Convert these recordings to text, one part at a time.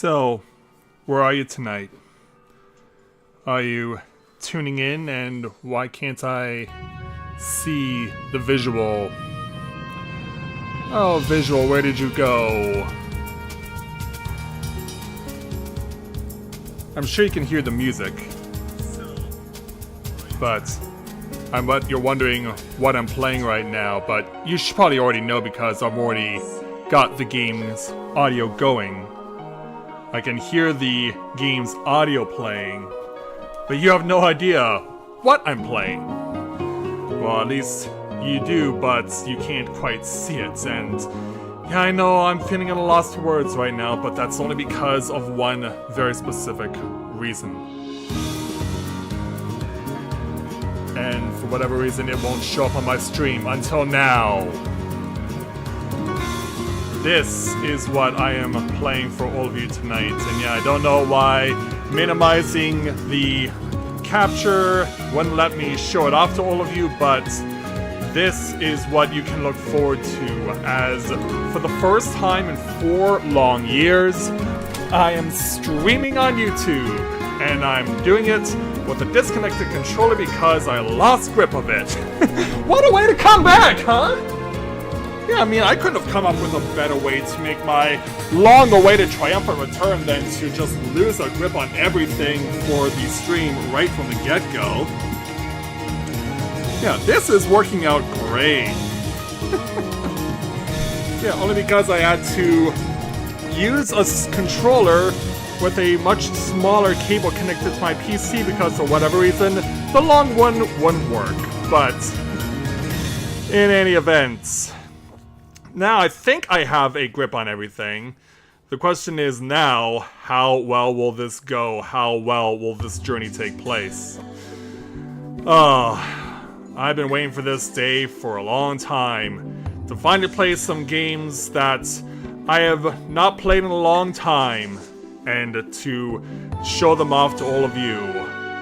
So, where are you tonight? Are you tuning in, and why can't I see the visual? Oh, visual, where did you go? I'm sure you can hear the music. But I bet you're wondering what I'm playing right now, but you should probably already know because I've already got the game's audio going. I can hear the game's audio playing, but you have no idea what I'm playing. Well, at least you do, but you can't quite see it, and yeah, I know I'm feeling at a loss for words right now, but that's only because of one very specific reason. And for whatever reason, it won't show up on my stream until now. This is what I am playing for all of you tonight, and yeah, I don't know why minimizing the capture wouldn't let me show it off to all of you, but this is what you can look forward to, as for the first time in 4 long years, I am streaming on YouTube, and I'm doing it with a disconnected controller because I lost grip of it. What a way to come back, huh? Yeah, I mean, I couldn't have come up with a better way to make my long-awaited triumphant return than to just lose a grip on everything for the stream right from the get-go. Yeah, this is working out great. Yeah, only because I had to use a controller with a much smaller cable connected to my PC because for whatever reason, the long one wouldn't work. But in any event, now I think I have a grip on everything. The question is now, how well will this go? How well will this journey take place? I've been waiting for this day for a long time to finally play some games that I have not played in a long time and to show them off to all of you.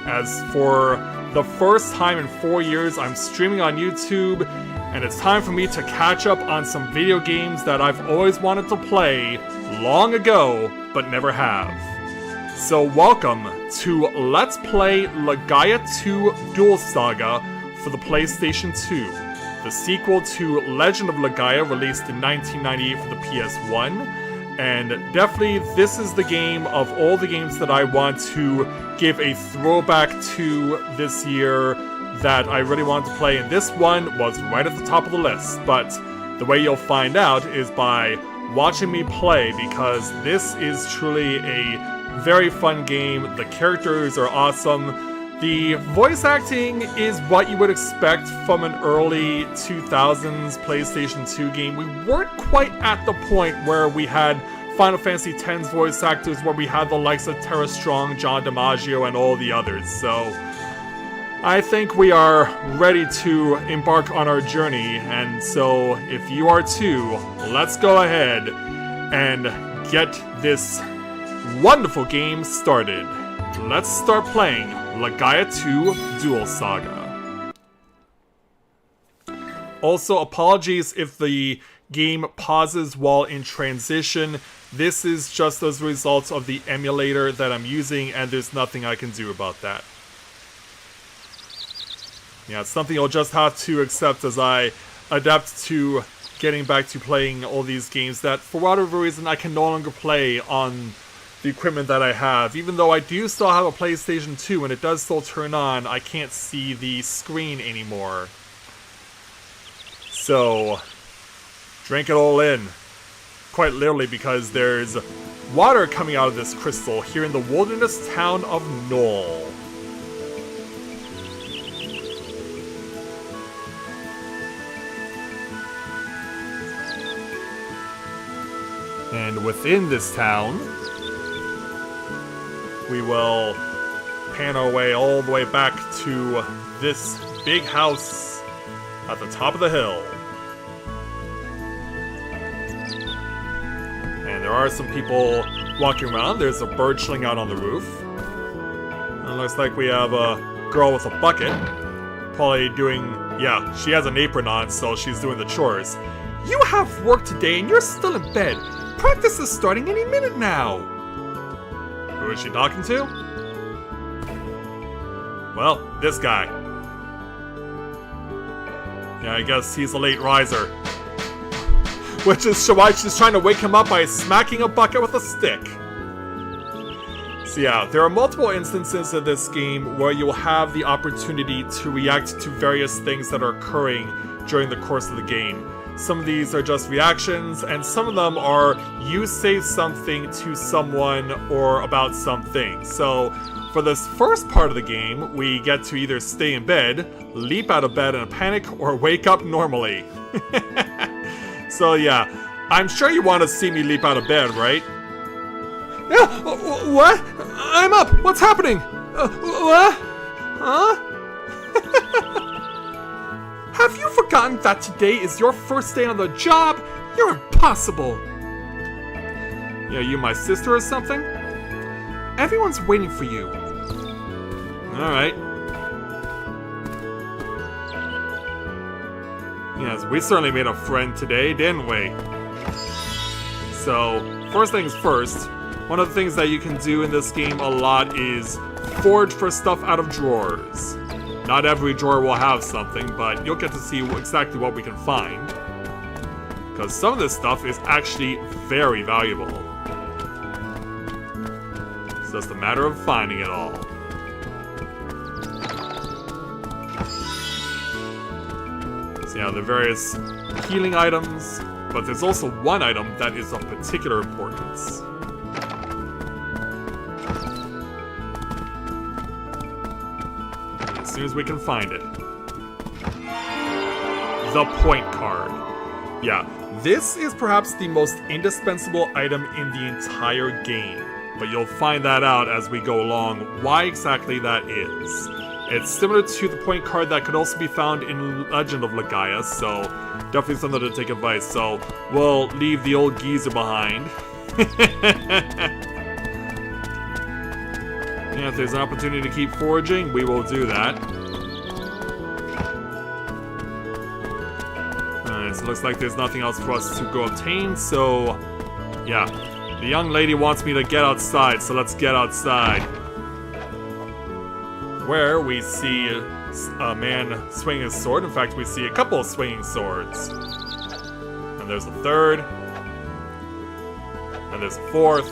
As for the first time in 4 years, I'm streaming on YouTube, and it's time for me to catch up on some video games that I've always wanted to play long ago, but never have. So welcome to Let's Play Legaia 2 Duel Saga for the PlayStation 2, the sequel to Legend of Legaia released in 1998 for the PS1. And definitely, this is the game of all the games that I want to give a throwback to this year that I really wanted to play, and this one was right at the top of the list. But the way you'll find out is by watching me play, because this is truly a very fun game. The characters are awesome. The voice acting is what you would expect from an early 2000s PlayStation 2 game. We weren't quite at the point where we had Final Fantasy X's voice actors, where we had the likes of Tara Strong, John DiMaggio, and all the others. So I think we are ready to embark on our journey, and so if you are too, let's go ahead and get this wonderful game started. Let's start playing Legaia 2 Duel Saga. Also, apologies if the game pauses while in transition. This is just as a result of the emulator that I'm using, and there's nothing I can do about that. Yeah, it's something you'll just have to accept as I adapt to getting back to playing all these games that, for whatever reason, I can no longer play on the equipment that I have. Even though I do still have a PlayStation 2 and it does still turn on, I can't see the screen anymore. So, drink it all in. Quite literally, because there's water coming out of this crystal here in the wilderness town of Knoll. And within this town, we will pan our way all the way back to this big house at the top of the hill. And there are some people walking around. There's a bird chilling out on the roof. And it looks like we have a girl with a bucket. Probably doing, yeah, she has an apron on, so she's doing the chores. You have work today and you're still in bed. Practice is starting any minute now. Who is she talking to? Well, this guy. Yeah, I guess he's a late riser. Which is why she's trying to wake him up by smacking a bucket with a stick. So yeah, there are multiple instances of this game where you'll have the opportunity to react to various things that are occurring during the course of the game. Some of these are just reactions, and some of them are you say something to someone or about something. So for this first part of the game, we get to either stay in bed, leap out of bed in a panic, or wake up normally. So yeah, I'm sure you want to see me leap out of bed, right? Yeah, what? I'm up! What's happening? What? Huh? Have you forgotten that today is your first day on the job? You're impossible! Yeah, you my sister or something? Everyone's waiting for you. Alright. Yes, we certainly made a friend today, didn't we? So, first things first, one of the things that you can do in this game a lot is forage for stuff out of drawers. Not every drawer will have something, but you'll get to see exactly what we can find. Because some of this stuff is actually very valuable. It's just a matter of finding it all. So yeah, the various healing items, but there's also one item that is of particular importance. As soon as we can find it. The point card. Yeah, this is perhaps the most indispensable item in the entire game, but you'll find that out as we go along why exactly that is. It's similar to the point card that could also be found in Legend of Legaia, so definitely something to take advice. So we'll leave the old geezer behind. Yeah, if there's an opportunity to keep foraging, we will do that. Alright, so it looks like there's nothing else for us to go obtain, so yeah. The young lady wants me to get outside, so let's get outside. Where we see a man swinging his sword. In fact, we see a couple of swinging swords. And there's a third. And there's a fourth.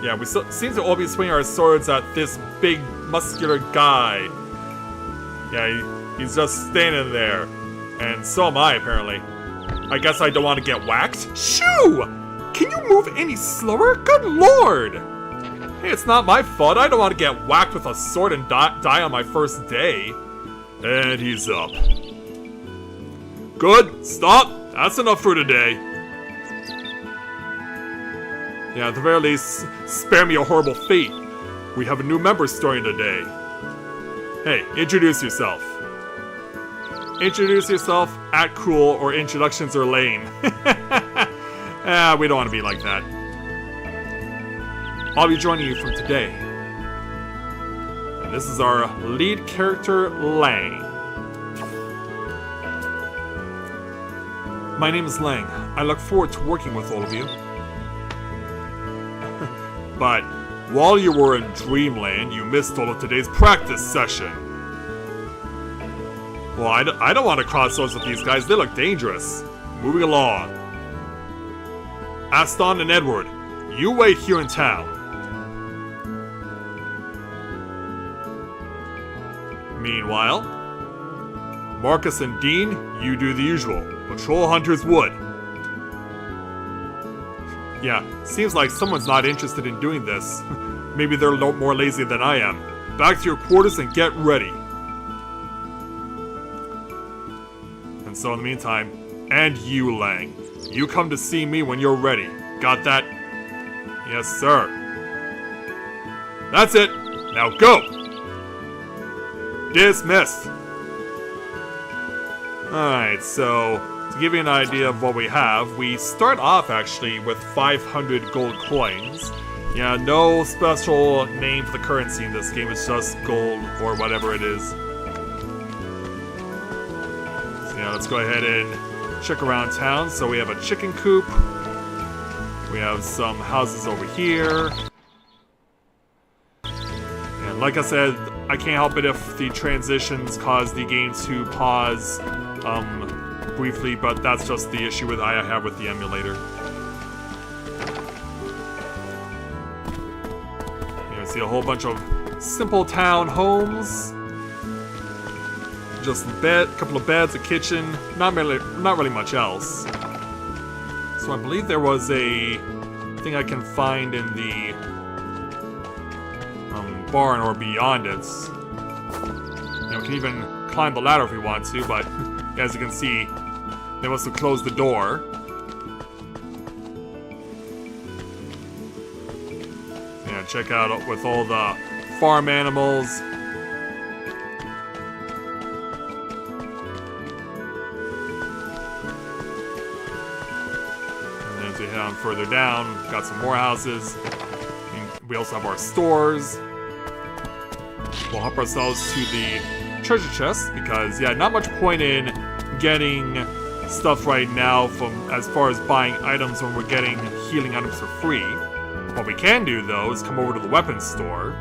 Yeah, we seem to all be swinging our swords at this big, muscular guy. Yeah, he's just standing there. And so am I, apparently. I guess I don't want to get whacked. Shoo! Can you move any slower? Good lord! Hey, it's not my fault. I don't want to get whacked with a sword and die on my first day. And he's up. Good. Stop. That's enough for today. Yeah, at the very least, spare me a horrible fate. We have a new member starting today. Hey, introduce yourself. Introduce yourself, act cool, or introductions are lame. We don't want to be like that. I'll be joining you from today. And this is our lead character, Lang. My name is Lang. I look forward to working with all of you. But while you were in Dreamland, you missed all of today's practice session. Well, I don't want to cross swords with these guys. They look dangerous. Moving along. Aston and Edward, you wait here in town. Meanwhile, Marcus and Dean, you do the usual. Patrol Hunter's Wood. Yeah, seems like someone's not interested in doing this. Maybe they're a lot more lazy than I am. Back to your quarters and get ready. And so in the meantime, and you, Lang, you come to see me when you're ready. Got that? Yes, sir. That's it. Now go! Dismissed. Alright, so to give you an idea of what we have, we start off actually with 500 gold coins. Yeah, no special name for the currency in this game, it's just gold or whatever it is. So yeah, let's go ahead and check around town. So we have a chicken coop. We have some houses over here. And like I said, I can't help it if the transitions cause the game to pause briefly, but that's just the issue I have with the emulator. You see a whole bunch of simple town homes. Just a couple of beds, a kitchen, not really much else. So I believe there was a thing I can find in the barn or beyond it. We can even climb the ladder if we want to, but as you can see, they must have closed the door. Yeah, check out with all the farm animals. And then as we head on further down, we've got some more houses. And we also have our stores. We'll help ourselves to the treasure chest because, yeah, not much point in getting stuff right now from as far as buying items when we're getting healing items for free. What we can do, though, is come over to the weapons store.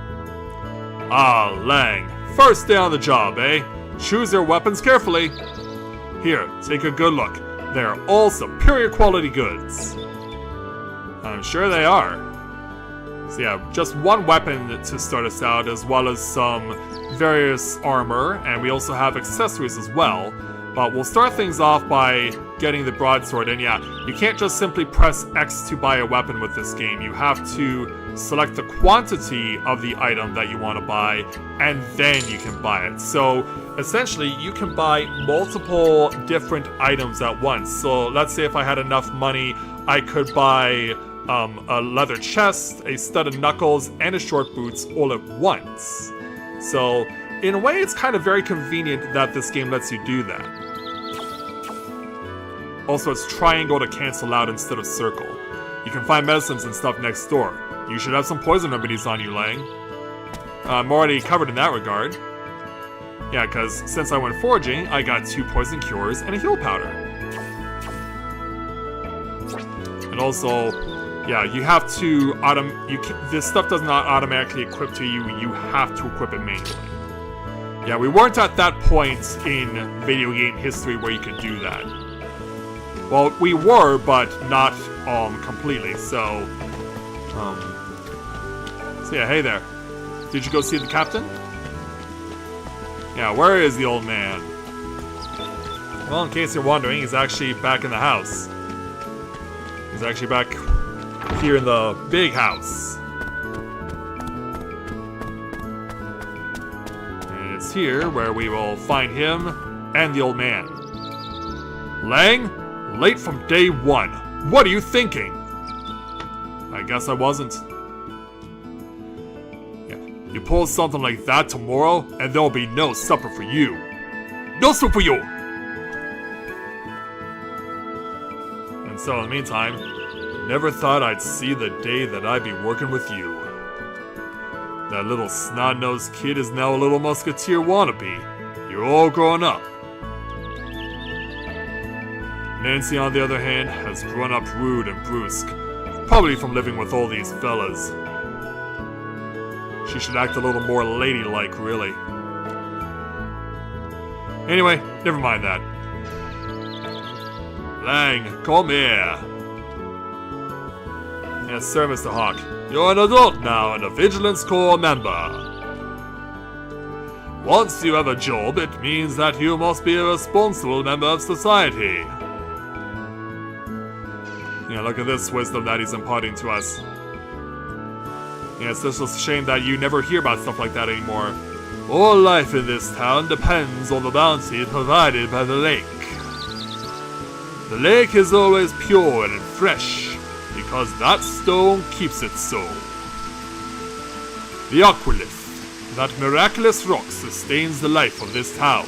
Ah, Lang. First day on the job, eh? Choose your weapons carefully. Here, take a good look. They are all superior quality goods. I'm sure they are. So yeah, just one weapon to start us out, as well as some various armor, and we also have accessories as well. But we'll start things off by getting the broadsword, and yeah, you can't just simply press X to buy a weapon with this game. You have to select the quantity of the item that you want to buy, and then you can buy it. So essentially, you can buy multiple different items at once. So let's say if I had enough money, I could buy a leather chest, a stud of knuckles, and a short boots all at once. So, in a way, it's kind of very convenient that this game lets you do that. Also, it's triangle to cancel out instead of circle. You can find medicines and stuff next door. You should have some poison remedies on you, Lang. I'm already covered in that regard. Yeah, because since I went foraging, I got 2 poison cures and a heal powder. And also, yeah, you have to this stuff does not automatically equip to you. You have to equip it manually. Yeah, we weren't at that point in video game history where you could do that. Well, we were, but not completely. So yeah, hey there. Did you go see the captain? Yeah, where is the old man? Well, in case you're wondering, he's actually back in the house. He's actually back here in the big house. And it's here where we will find him and the old man. Lang, late from day one. What are you thinking? I guess I wasn't. Yeah. You pull something like that tomorrow, and there'll be no supper for you. No soup for you! And so, in the meantime, never thought I'd see the day that I'd be working with you. That little snot-nosed kid is now a little musketeer wannabe. You're all grown up. Nancy, on the other hand, has grown up rude and brusque, probably from living with all these fellas. She should act a little more ladylike, really. Anyway, never mind that. Lang, come here. Yes, sir, Mr. Hawk. You're an adult now and a Vigilance Corps member. Once you have a job, it means that you must be a responsible member of society. Yeah, look at this wisdom that he's imparting to us. Yeah, it's just a shame that you never hear about stuff like that anymore. All life in this town depends on the bounty provided by the lake. The lake is always pure and fresh, because that stone keeps it so. The aquilith, that miraculous rock, sustains the life of this town.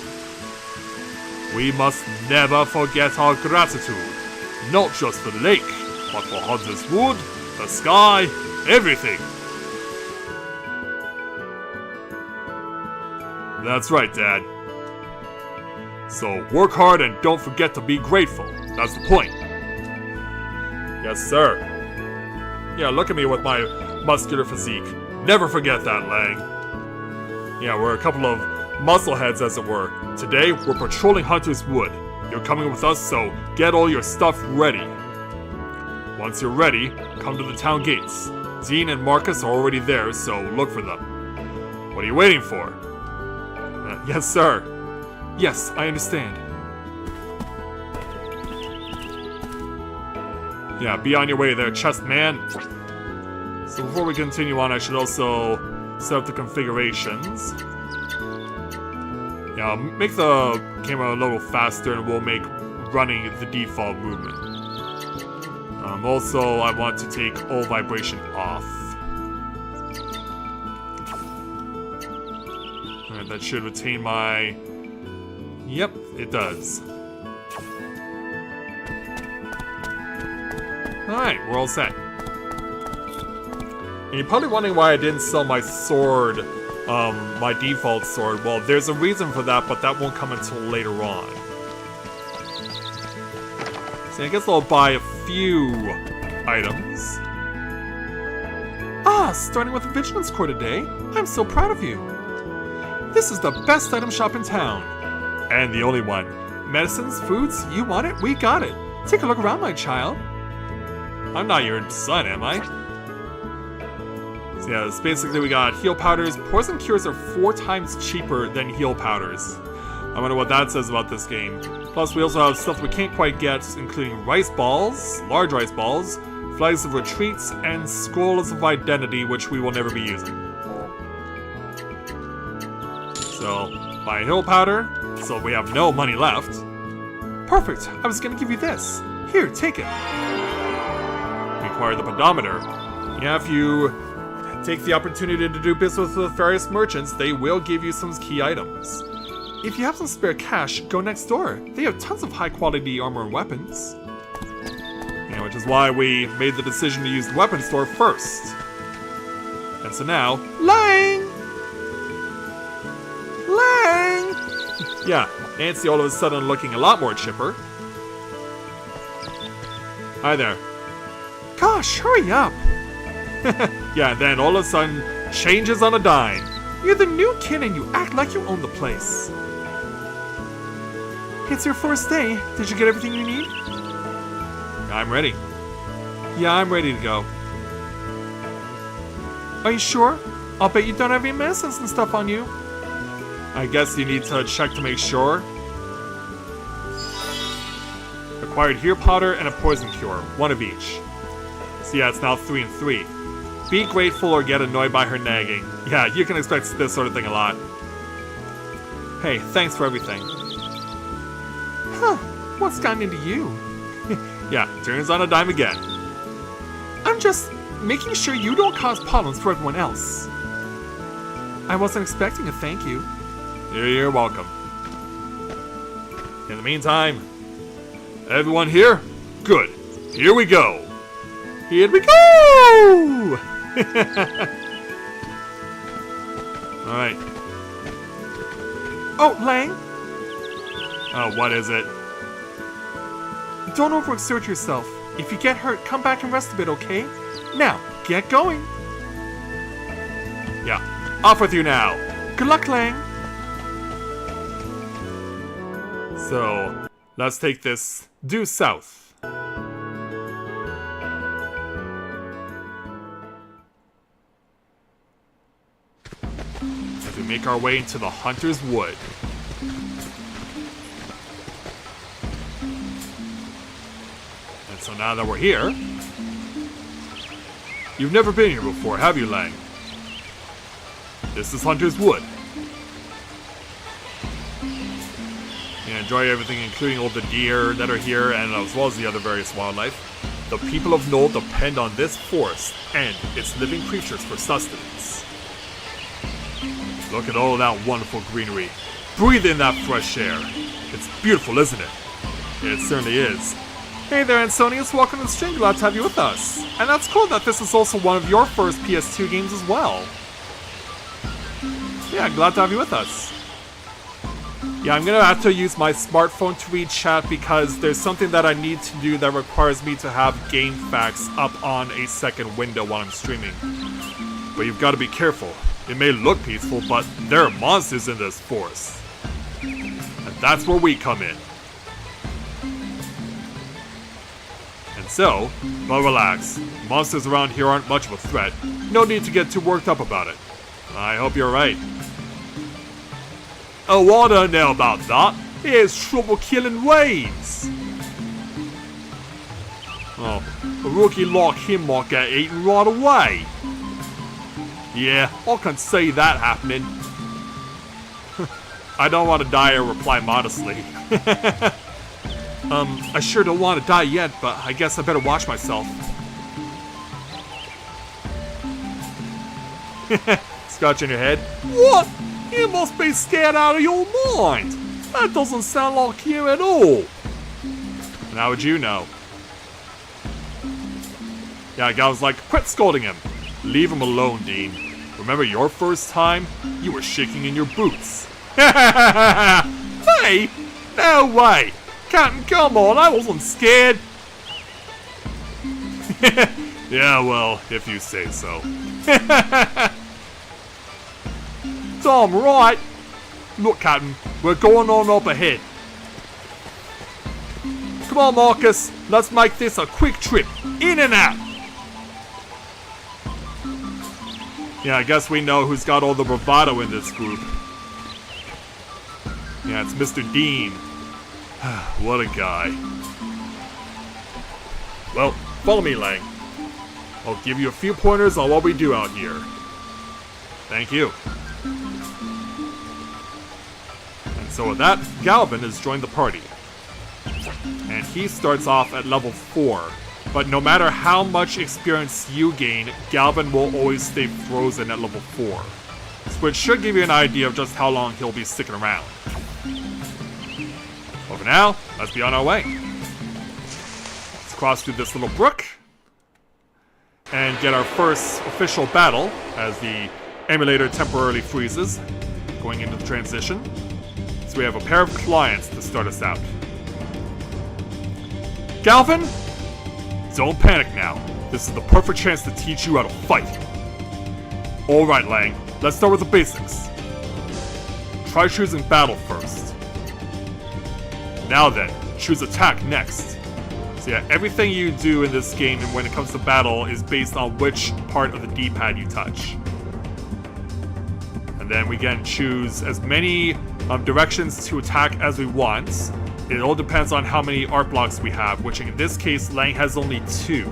We must never forget our gratitude, not just for the lake, but for Hunter's Wood, the sky, everything. That's right, Dad. So work hard and don't forget to be grateful. That's the point. Yes, sir. Yeah, look at me with my muscular physique. Never forget that, Lang. Yeah, we're a couple of muscleheads, as it were. Today, we're patrolling Hunter's Wood. You're coming with us, so get all your stuff ready. Once you're ready, come to the town gates. Dean and Marcus are already there, so look for them. What are you waiting for? Yes, sir. Yes, I understand. Yeah, be on your way there, chest man. So before we continue on, I should also set up the configurations. Yeah, I'll make the camera a little faster and we'll make running the default movement. Also, I want to take all vibration off. Alright, that should retain my... Yep, it does. Alright, we're all set. And you're probably wondering why I didn't sell my sword, my default sword. Well, there's a reason for that, but that won't come until later on. So I guess I'll buy a few items. Ah, starting with the Vigilance Core today. I'm so proud of you. This is the best item shop in town. And the only one. Medicines, foods, you want it, we got it. Take a look around, my child. I'm not your son, am I? So yeah, basically we got heal powders. Poison cures are 4 times cheaper than heal powders. I wonder what that says about this game. Plus, we also have stuff we can't quite get, including rice balls, large rice balls, flags of retreats, and scrolls of identity, which we will never be using. So, buy a heal powder, so we have no money left. Perfect, I was gonna give you this. Here, take it. We acquire the pedometer. Yeah, if you take the opportunity to do business with various merchants, they will give you some key items. If you have some spare cash, go next door. They have tons of high-quality armor and weapons. Yeah, which is why we made the decision to use the weapon store first. And so now, Lang! Lang! Yeah, Nancy all of a sudden looking a lot more chipper. Hi there. Gosh, hurry up! Yeah, and then all of a sudden, changes on a dime. You're the new kid and you act like you own the place. It's your first day. Did you get everything you need? I'm ready. Yeah, I'm ready to go. Are you sure? I'll bet you don't have any medicines and stuff on you. I guess you need to check to make sure. Acquired heal powder and a poison cure. 1 of each. So yeah, it's now 3 and 3. Be grateful or get annoyed by her nagging. Yeah, you can expect this sort of thing a lot. Hey, thanks for everything. Huh, what's gotten into you? Yeah, turns on a dime again. I'm just making sure you don't cause problems for everyone else. I wasn't expecting a thank you. You're welcome. In the meantime, everyone here? Good. Here we go. Here we go! Alright. Oh, Lang? Oh, what is it? Don't overexert yourself. If you get hurt, come back and rest a bit, okay? Now, get going. Yeah, off with you now. Good luck, Lang. So, let's take this due south. As we make our way into the Hunter's Wood. And so now that we're here... You've never been here before, have you, Lang? This is Hunter's Wood. You enjoy everything, including all the deer that are here, and as well as the other various wildlife. The people of Knoll depend on this forest and its living creatures for sustenance. Look at all that wonderful greenery. Breathe in that fresh air. It's beautiful, isn't it? It certainly is. Hey there, Ansonius. Welcome to the stream. Glad to have you with us. And that's cool that this is also one of your first PS2 games as well. Yeah, glad to have you with us. Yeah, I'm gonna have to use my smartphone to read chat because there's something that I need to do that requires me to have game facts up on a second window while I'm streaming. But you've got to be careful. It may look peaceful, but there are monsters in this forest. And that's where we come in. And so, well, relax. Monsters around here aren't much of a threat. No need to get too worked up about it. I hope you're right. Oh, I don't know about that. Here's trouble killing waves. Oh, a rookie like him might get eaten right away. Yeah, I can see that happening. I don't want to die or reply modestly. I sure don't want to die yet, but I guess I better watch myself. Scratching your head. What? You must be scared out of your mind. That doesn't sound like you at all. And how would you know? Yeah, guy was like, quit scolding him. Leave him alone, Dean. Remember your first time? You were shaking in your boots. Hey! No way! Captain, come on, I wasn't scared. Yeah, well, if you say so. Damn right! Look, Captain, we're going on up ahead. Come on, Marcus, let's make this a quick trip. In and out! Yeah, I guess we know who's got all the bravado in this group. Yeah, it's Mr. Dean. What a guy. Well, follow me, Lang. I'll give you a few pointers on what we do out here. Thank you. And so with that, Galvin has joined the party. And he starts off at level 4. But no matter how much experience you gain, Galvin will always stay frozen at level 4. Which should give you an idea of just how long he'll be sticking around. But for now, let's be on our way. Let's cross through this little brook. And get our first official battle as the emulator temporarily freezes. Going into the transition. So we have a pair of clients to start us out. Galvin? Don't panic now. This is the perfect chance to teach you how to fight. Alright, Lang. Let's start with the basics. Try choosing battle first. Now then, choose attack next. So yeah, everything you do in this game and when it comes to battle is based on which part of the D-pad you touch. And then we can choose as many directions to attack as we want. It all depends on how many art blocks we have, which in this case, Lang has only 2.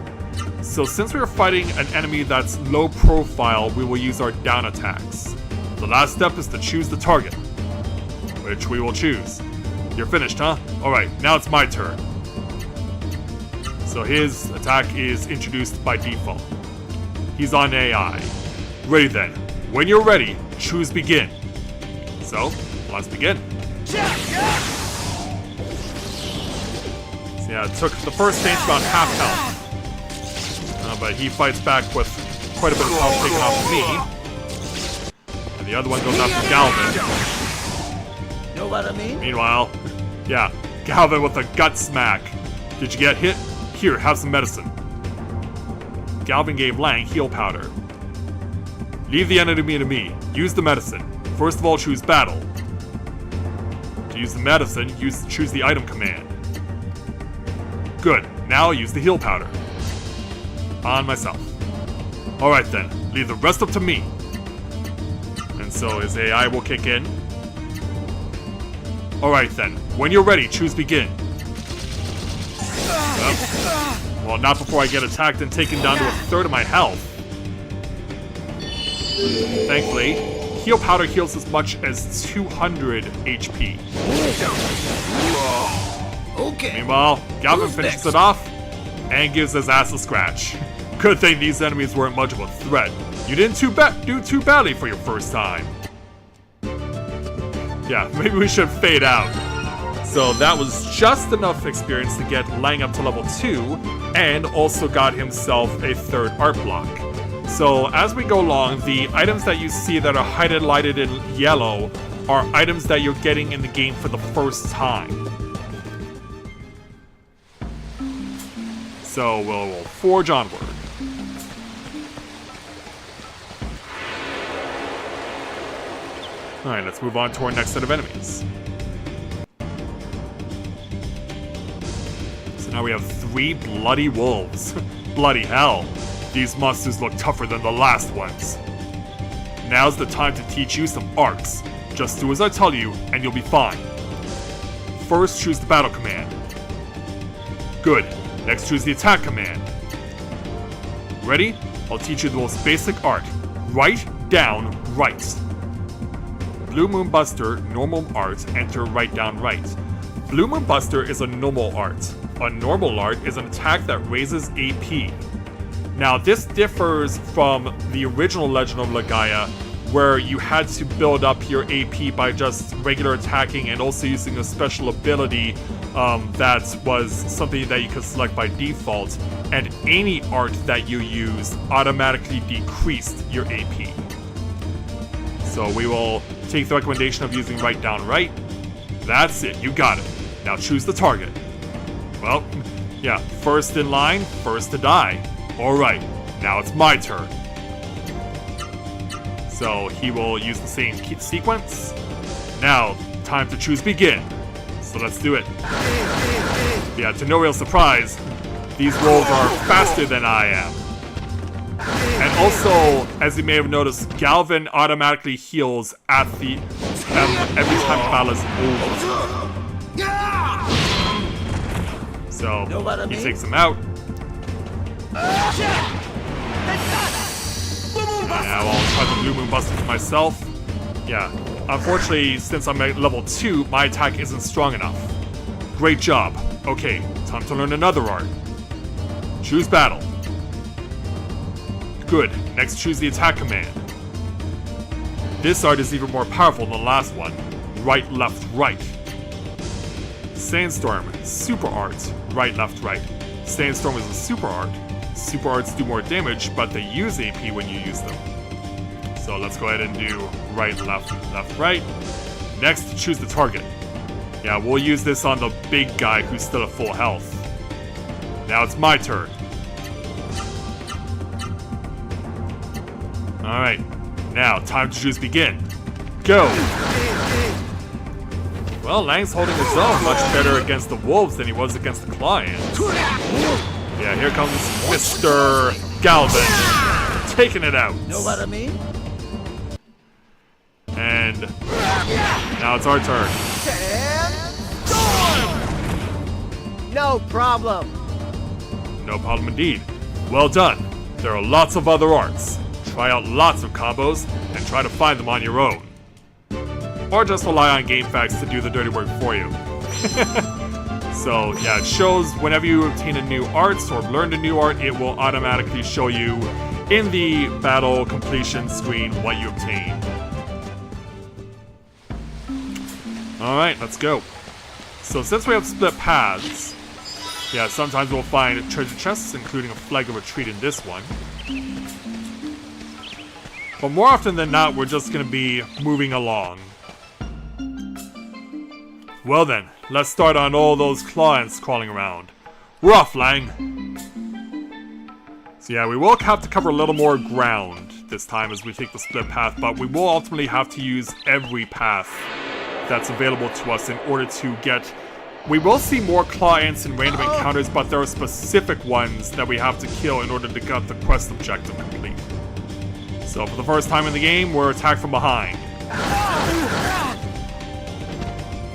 So since we are fighting an enemy that's low profile, we will use our down attacks. The last step is to choose the target, which we will choose. You're finished, huh? Alright, now it's my turn. So his attack is introduced by default. He's on AI. Ready then. When you're ready, choose begin. So, let's begin. Yeah, it took the first stage about half health. But he fights back with quite a bit of health taken off of me. And the other one goes after Galvin. Know what I mean? Meanwhile, yeah, Galvin with a gut smack. Did you get hit? Here, have some medicine. Galvin gave Lang heal powder. Leave the enemy to me. Use the medicine. First of all, choose battle. To use the medicine, choose the item command. Good. Now use the heal powder. On myself. Alright then, leave the rest up to me. And so his AI will kick in. Alright then, when you're ready, choose begin. Well, not before I get attacked and taken down to a third of my health. Thankfully, heal powder heals as much as 200 HP. Okay. Meanwhile, Galvin Who's finishes next? it off and gives his ass a scratch. Good thing these enemies weren't much of a threat. You didn't do too badly for your first time. Yeah, maybe we should fade out. So that was just enough experience to get Lang up to level 2 and also got himself a third art block. So as we go along, the items that you see that are highlighted in yellow are items that you're getting in the game for the first time. So we'll forge onward. Alright, let's move on to our next set of enemies. So now we have 3 bloody wolves. Bloody hell. These monsters look tougher than the last ones. Now's the time to teach you some arts. Just do as I tell you, and you'll be fine. First, choose the battle command. Good. Next, choose the attack command. Ready? I'll teach you the most basic art. Right, down, right. Blue Moon Buster, normal art, enter right, down, right. Blue Moon Buster is a normal art. A normal art is an attack that raises AP. Now, this differs from the original Legend of Legaia, where you had to build up your AP by just regular attacking and also using a special ability that was something that you could select by default, and any art that you used automatically decreased your AP. So we will take the recommendation of using right, down, right. That's it, you got it. Now choose the target. Well, yeah, first in line, first to die. Alright, now it's my turn. So he will use the same sequence. Now, time to choose begin. So let's do it. Yeah, to no real surprise, these wolves are faster than I am. And also, as you may have noticed, Galvin automatically heals at the every time the battle is over. So he takes him out. Now I'll try the Blue Moon Buster for myself. Yeah, unfortunately, since I'm at level 2, my attack isn't strong enough. Great job. Okay, time to learn another art. Choose battle. Good, next choose the attack command. This art is even more powerful than the last one. Right, left, right. Sandstorm, super art. Right, left, right. Sandstorm is a super art. Super arts do more damage, but they use AP when you use them. So let's go ahead and do right, left, left, right. Next, choose the target. Yeah, we'll use this on the big guy who's still at full health. Now it's my turn. Alright, now time to choose begin. Go! Well, Lang's holding his own much better against the wolves than he was against the clients. Yeah, here comes Mr. Galvin, taking it out. Know what I mean? And now it's our turn. No problem. No problem indeed. Well done. There are lots of other arts. Try out lots of combos and try to find them on your own. Or just rely on GameFAQs to do the dirty work for you. So yeah, it shows whenever you obtain a new art or learn a new art, it will automatically show you in the battle completion screen what you obtained. Alright, let's go. So since we have split paths, yeah, sometimes we'll find treasure chests, including a flag of retreat in this one. But more often than not, we're just going to be moving along. Well then, let's start on all those clients crawling around. We're off, Lang! So yeah, we will have to cover a little more ground this time as we take the split path, but we will ultimately have to use every path that's available to us in order to get... We will see more clients and random encounters, but there are specific ones that we have to kill in order to get the quest objective complete. So for the first time in the game, we're attacked from behind.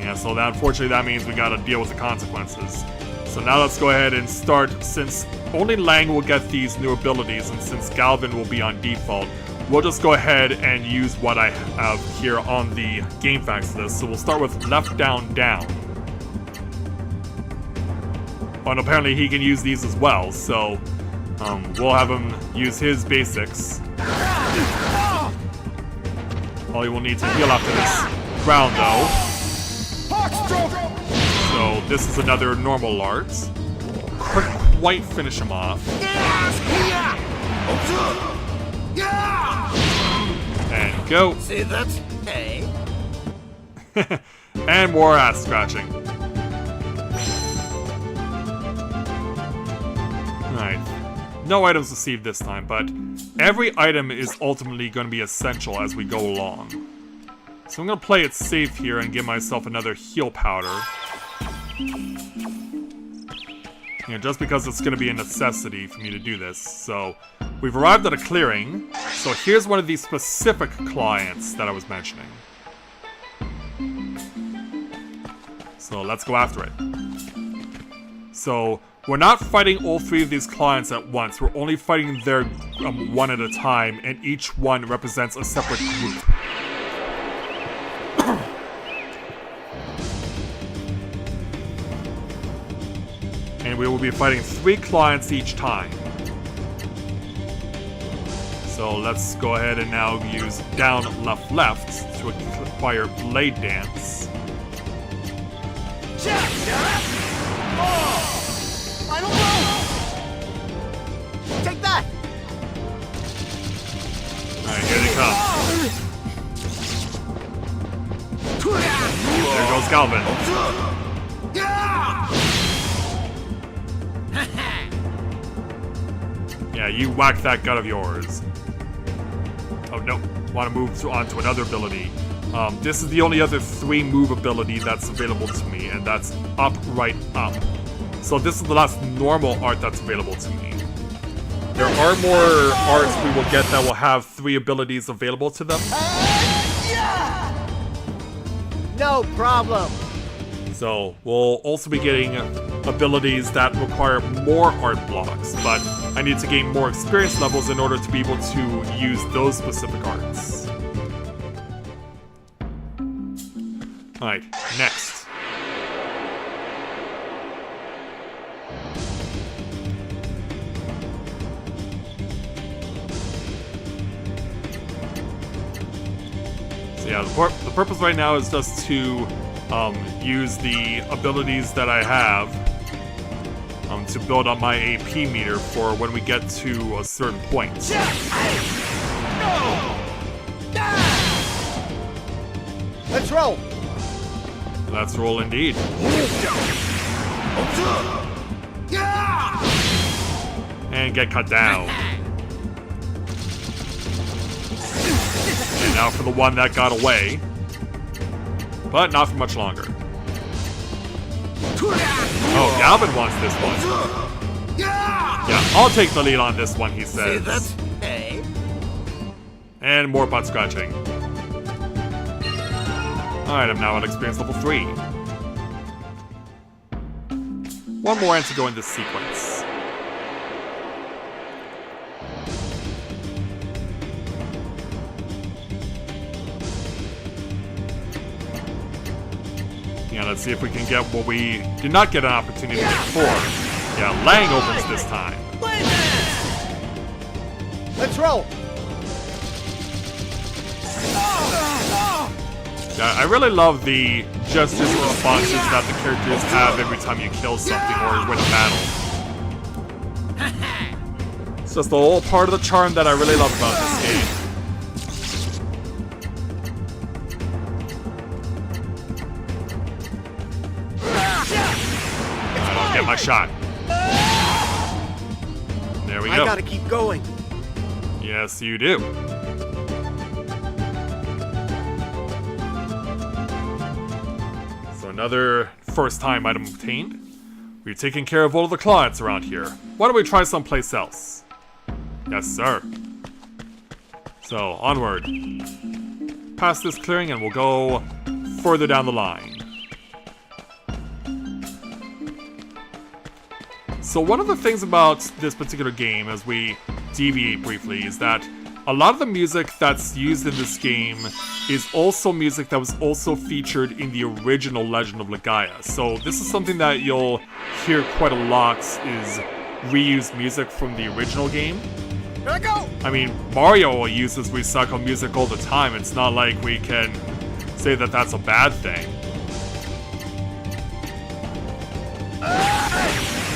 Yeah, so that, unfortunately that means we gotta deal with the consequences. So now let's go ahead and start, since only Lang will get these new abilities, and since Galvin will be on default, we'll just go ahead and use what I have here on the GameFAQs list. So we'll start with left, down, down. Oh, and apparently he can use these as well, so we'll have him use his basics. All he will need to heal after this round, though. So this is another normal art. Couldn't quite finish him off. Yeah! And go. See that? Hey. And more ass scratching. Alright. No items received this time, but every item is ultimately going to be essential as we go along. So I'm going to play it safe here and give myself another heal powder. You know, just because it's going to be a necessity for me to do this. So, we've arrived at a clearing. So here's one of these specific clients that I was mentioning. So let's go after it. So, we're not fighting all three of these clients at once. We're only fighting their one at a time, and each one represents a separate group. And we will be fighting 3 clients each time. So let's go ahead and now use down, left, left to acquire Blade Dance. I don't know! Take that! Alright, here they come. There goes Galvin. Yeah, you whack that gut of yours. Oh no, want to move on to another ability. This is the only other 3 move ability that's available to me, and that's up, right, up. So this is the last normal art that's available to me. There are more arts we will get that will have 3 abilities available to them. No problem. So we'll also be getting abilities that require more art blocks, but I need to gain more experience levels in order to be able to use those specific arts. Alright, next. So yeah, the purpose right now is just to use the abilities that I have to build up my AP meter for when we get to a certain point. Let's roll. Let's roll indeed. And get cut down. And now for the one that got away. But not for much longer. Oh, Galvin wants this one. Yeah, I'll take the lead on this one, he says. And more butt scratching. Alright, I'm now at experience level 3. One more end to go in this sequence. Yeah, let's see if we can get what we did not get an opportunity to get before. Yeah, Lang opens this time. Let's roll. Yeah, I really love the gestures and responses that the characters have every time you kill something or win a battle. It's just the whole part of the charm that I really love about this game. I don't get my shot. There we go. I gotta keep going. Yes, you do. So another first time item obtained. We've taken care of all of the clients around here. Why don't we try someplace else? Yes, sir. So, onward. Past this clearing and we'll go further down the line. So one of the things about this particular game, as we deviate briefly, is that a lot of the music that's used in this game is also music that was also featured in the original Legend of Legaia. So this is something that you'll hear quite a lot, is reused music from the original game. Here I go! I mean, Mario uses recycled music all the time. It's not like we can say that that's a bad thing.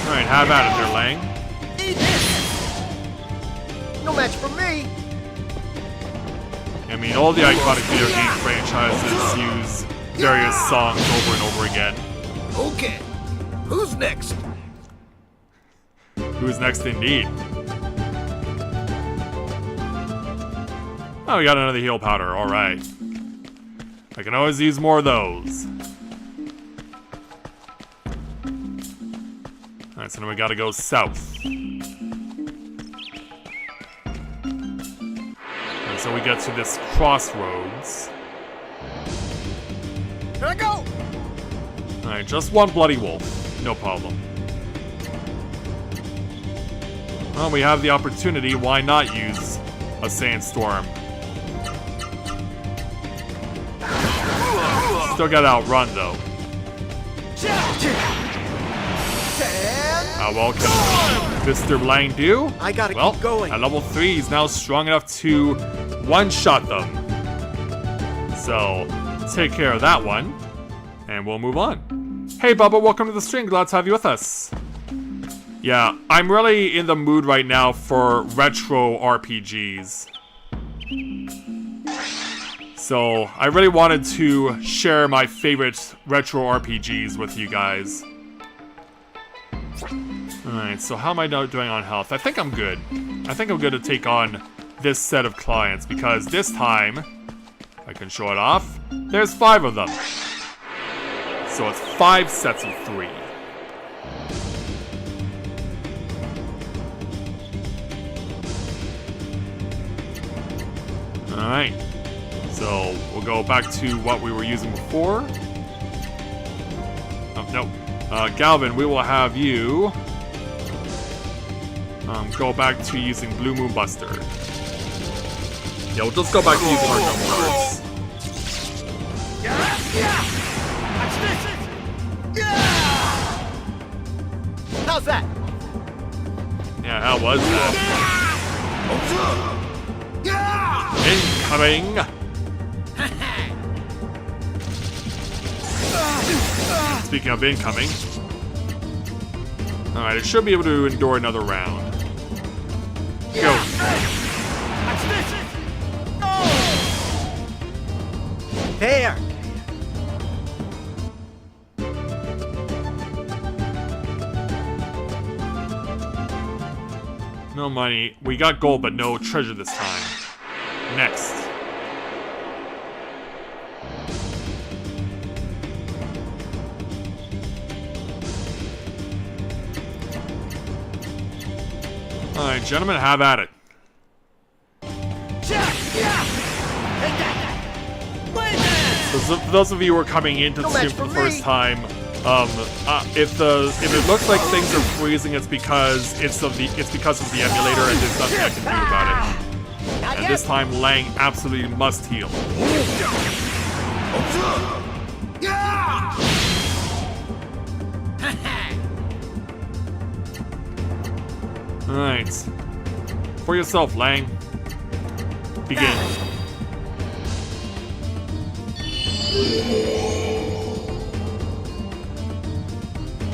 Alright, have at it there, Lang. No match for me! I mean, all the iconic video game franchises use various songs over and over again. Okay. Who's next? Who's next indeed? Oh, we got another heal powder. Alright. I can always use more of those. Alright, so then we gotta go south. And so we get to this crossroads. Here I go! Alright, just one bloody wolf. No problem. Well, we have the opportunity. Why not use a sandstorm? Still gotta outrun, though. How well can Mr. Lang do? I gotta Well, keep going. at level 3, he's now strong enough to one-shot them. So, take care of that one, and we'll move on. Hey, Bubba, welcome to the stream. Glad to have you with us. Yeah, I'm really in the mood right now for retro RPGs. So, I really wanted to share my favorite retro RPGs with you guys. Alright, so how am I doing on health? I think I'm good. I think I'm good to take on this set of clients, because this time, I can show it off, there's 5 of them. So it's 5 sets of 3. Alright. So we'll go back to what we were using before. Oh, no. Galvin, we will have you go back to using Blue Moon Buster. Yeah, we'll just go back to using our normal words. How's that? Yeah, how was that? Incoming! Speaking of incoming. Alright, it should be able to endure another round. Go. There! No money. We got gold, but no treasure this time. Next. Alright, gentlemen, have at it. So for those of you who are coming into the stream for the first time, if it looks like things are freezing, it's because of the emulator, and there's nothing I can do about it. And this time, Lang absolutely must heal. Alright. For yourself, Lang. Begin.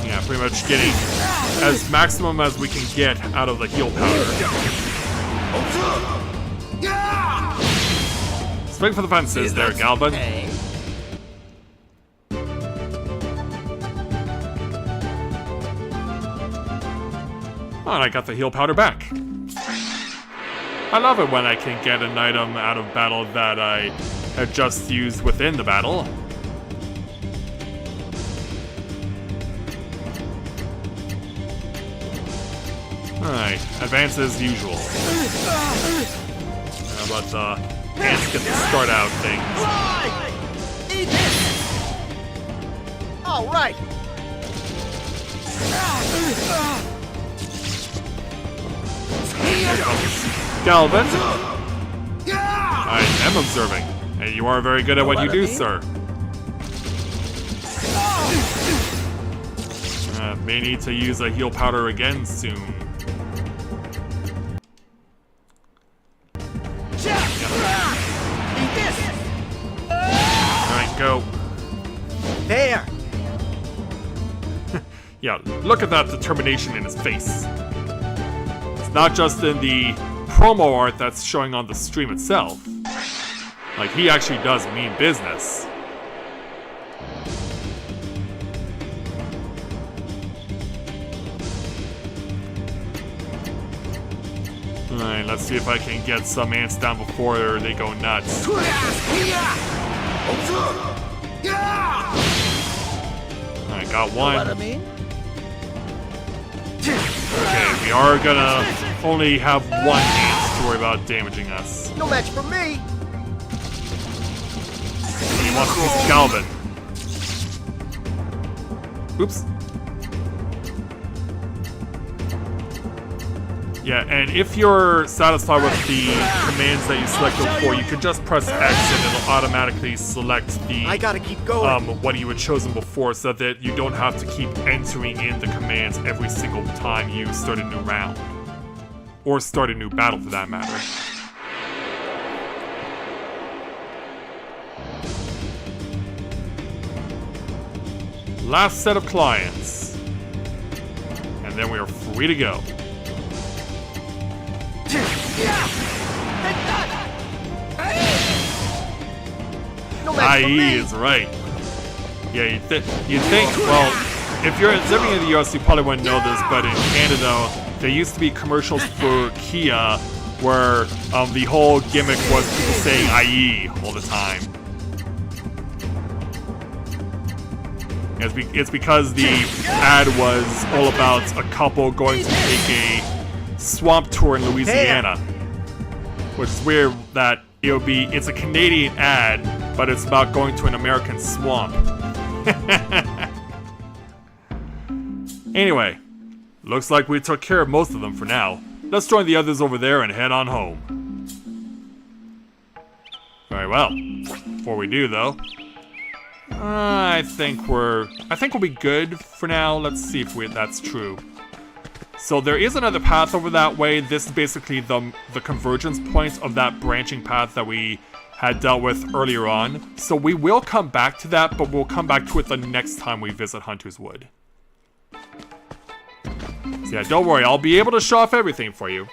Yeah, pretty much getting as maximum as we can get out of the heal powder. Swing for the fences there, Galvin. Oh, and I got the heal powder back. I love it when I can get an item out of battle that I had just used within the battle. Alright, advance as usual. But ants get to start out things. Eat this! All right. Here comes Galvin. I am observing, and you are very good at what you do, sir. May need to use a heal powder again soon. Alright, go. There. Yeah, look at that determination in his face. It's not just in the promo art that's showing on the stream itself. Like, he actually does mean business. Alright, let's see if I can get some ants down before they go nuts. Alright, got one. Know what I mean? Okay, we are gonna only have one ant to worry about damaging us. No match for me. He wants to use Galvin. Oops. Yeah, and if you're satisfied with the commands that you selected before, you could just press X and it'll automatically select the I gotta keep going. what you had chosen before, so that you don't have to keep entering in the commands every single time you start a new round. Or start a new battle, for that matter. Last set of clients. And then we are free to go. No match for IE me. is right. Yeah, you'd think, well, if you're living in the US, you probably wouldn't know this, but in Canada, there used to be commercials for Kia where the whole gimmick was people saying IE all the time. It's because the ad was all about a couple going to take a swamp tour in Louisiana. Which is weird that it's a Canadian ad, but it's about going to an American swamp. Anyway, looks like we took care of most of them for now. Let's join the others over there and head on home. Very well. Before we do, though, I think we'll be good for now. Let's see if that's true. So there is another path over that way. This is basically the convergence point of that branching path that we had dealt with earlier on. So we will come back to that, but we'll come back to it the next time we visit Hunter's Wood. So yeah, don't worry, I'll be able to show off everything for you.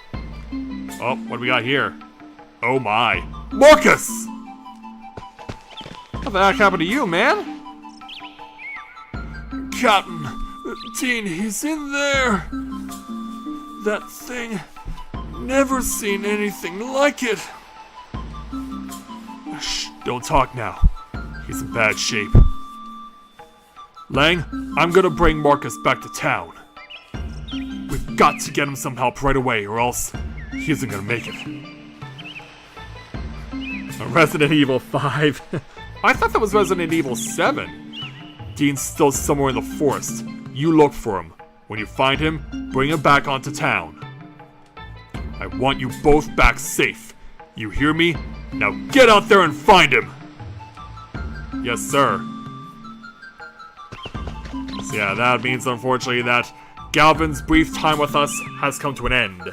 Oh, what do we got here? Oh my. Marcus! What the heck happened to you, man? Captain, Dean, he's in there. That thing, never seen anything like it. Shh, don't talk now. He's in bad shape. Lang, I'm gonna bring Marcus back to town. We've got to get him some help right away, or else he isn't gonna make it. Resident Evil 5. I thought that was Resident Evil 7. Dean's still somewhere in the forest. You look for him. When you find him, bring him back onto town. I want you both back safe. You hear me? Now get out there and find him! Yes, sir. So yeah, that means unfortunately that Galvin's brief time with us has come to an end.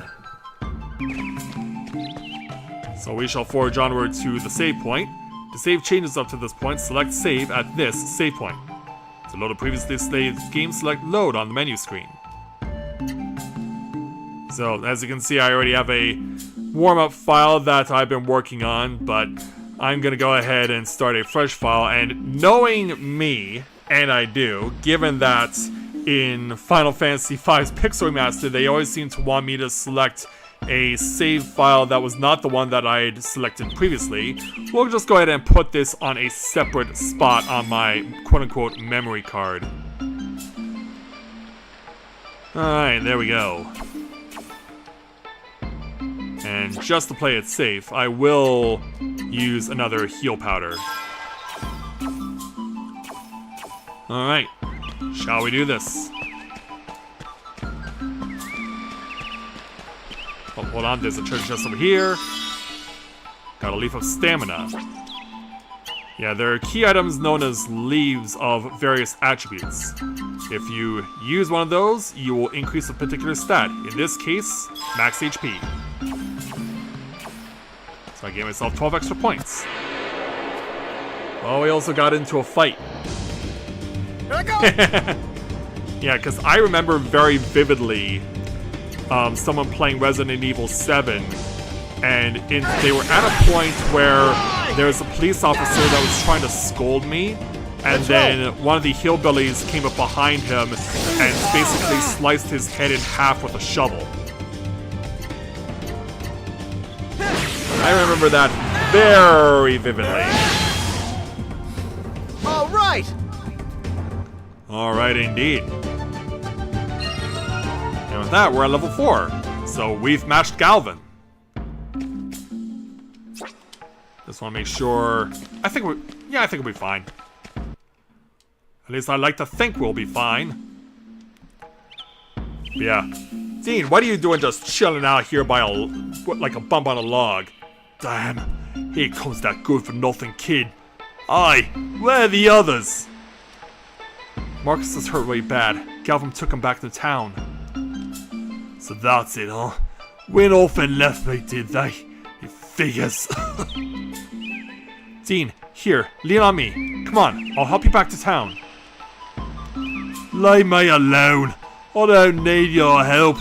So we shall forge onward to the save point. To save changes up to this point, select save at this save point. To load a previously saved game, select load on the menu screen. So as you can see, I already have a warm-up file that I've been working on, but I'm gonna go ahead and start a fresh file. And knowing me, and I do, given that in Final Fantasy V's Pixel Remastered, they always seem to want me to select a save file that was not the one that I had selected previously, we'll just go ahead and put this on a separate spot on my quote-unquote memory card. Alright, there we go. And just to play it safe, I will use another heal powder. Alright, shall we do this? Oh, hold on, there's a treasure chest over here. Got a leaf of stamina. Yeah, there are key items known as leaves of various attributes. If you use one of those, you will increase a particular stat. In this case, max HP. So I gave myself 12 extra points. Well, we also got into a fight. Here I go! Yeah, because I remember very vividly someone playing Resident Evil 7, and they were at a point where there was a police officer that was trying to scold me, and then one of the hillbillies came up behind him and basically sliced his head in half with a shovel. I remember that very vividly. All right. Alright, indeed. And with that, we're at level 4. So we've matched Galvin. Just want to make sure. I think we'll be fine. At least I like to think we'll be fine. But yeah. Dean, what are you doing just chilling out here by like a bump on a log? Damn, here comes that good-for-nothing kid. Aye, where are the others? Marcus is hurt really bad. Galvin took him back to town. So that's it, huh? Went off and left me, did they? It figures. Dean, here, lean on me. Come on, I'll help you back to town. Leave me alone. I don't need your help.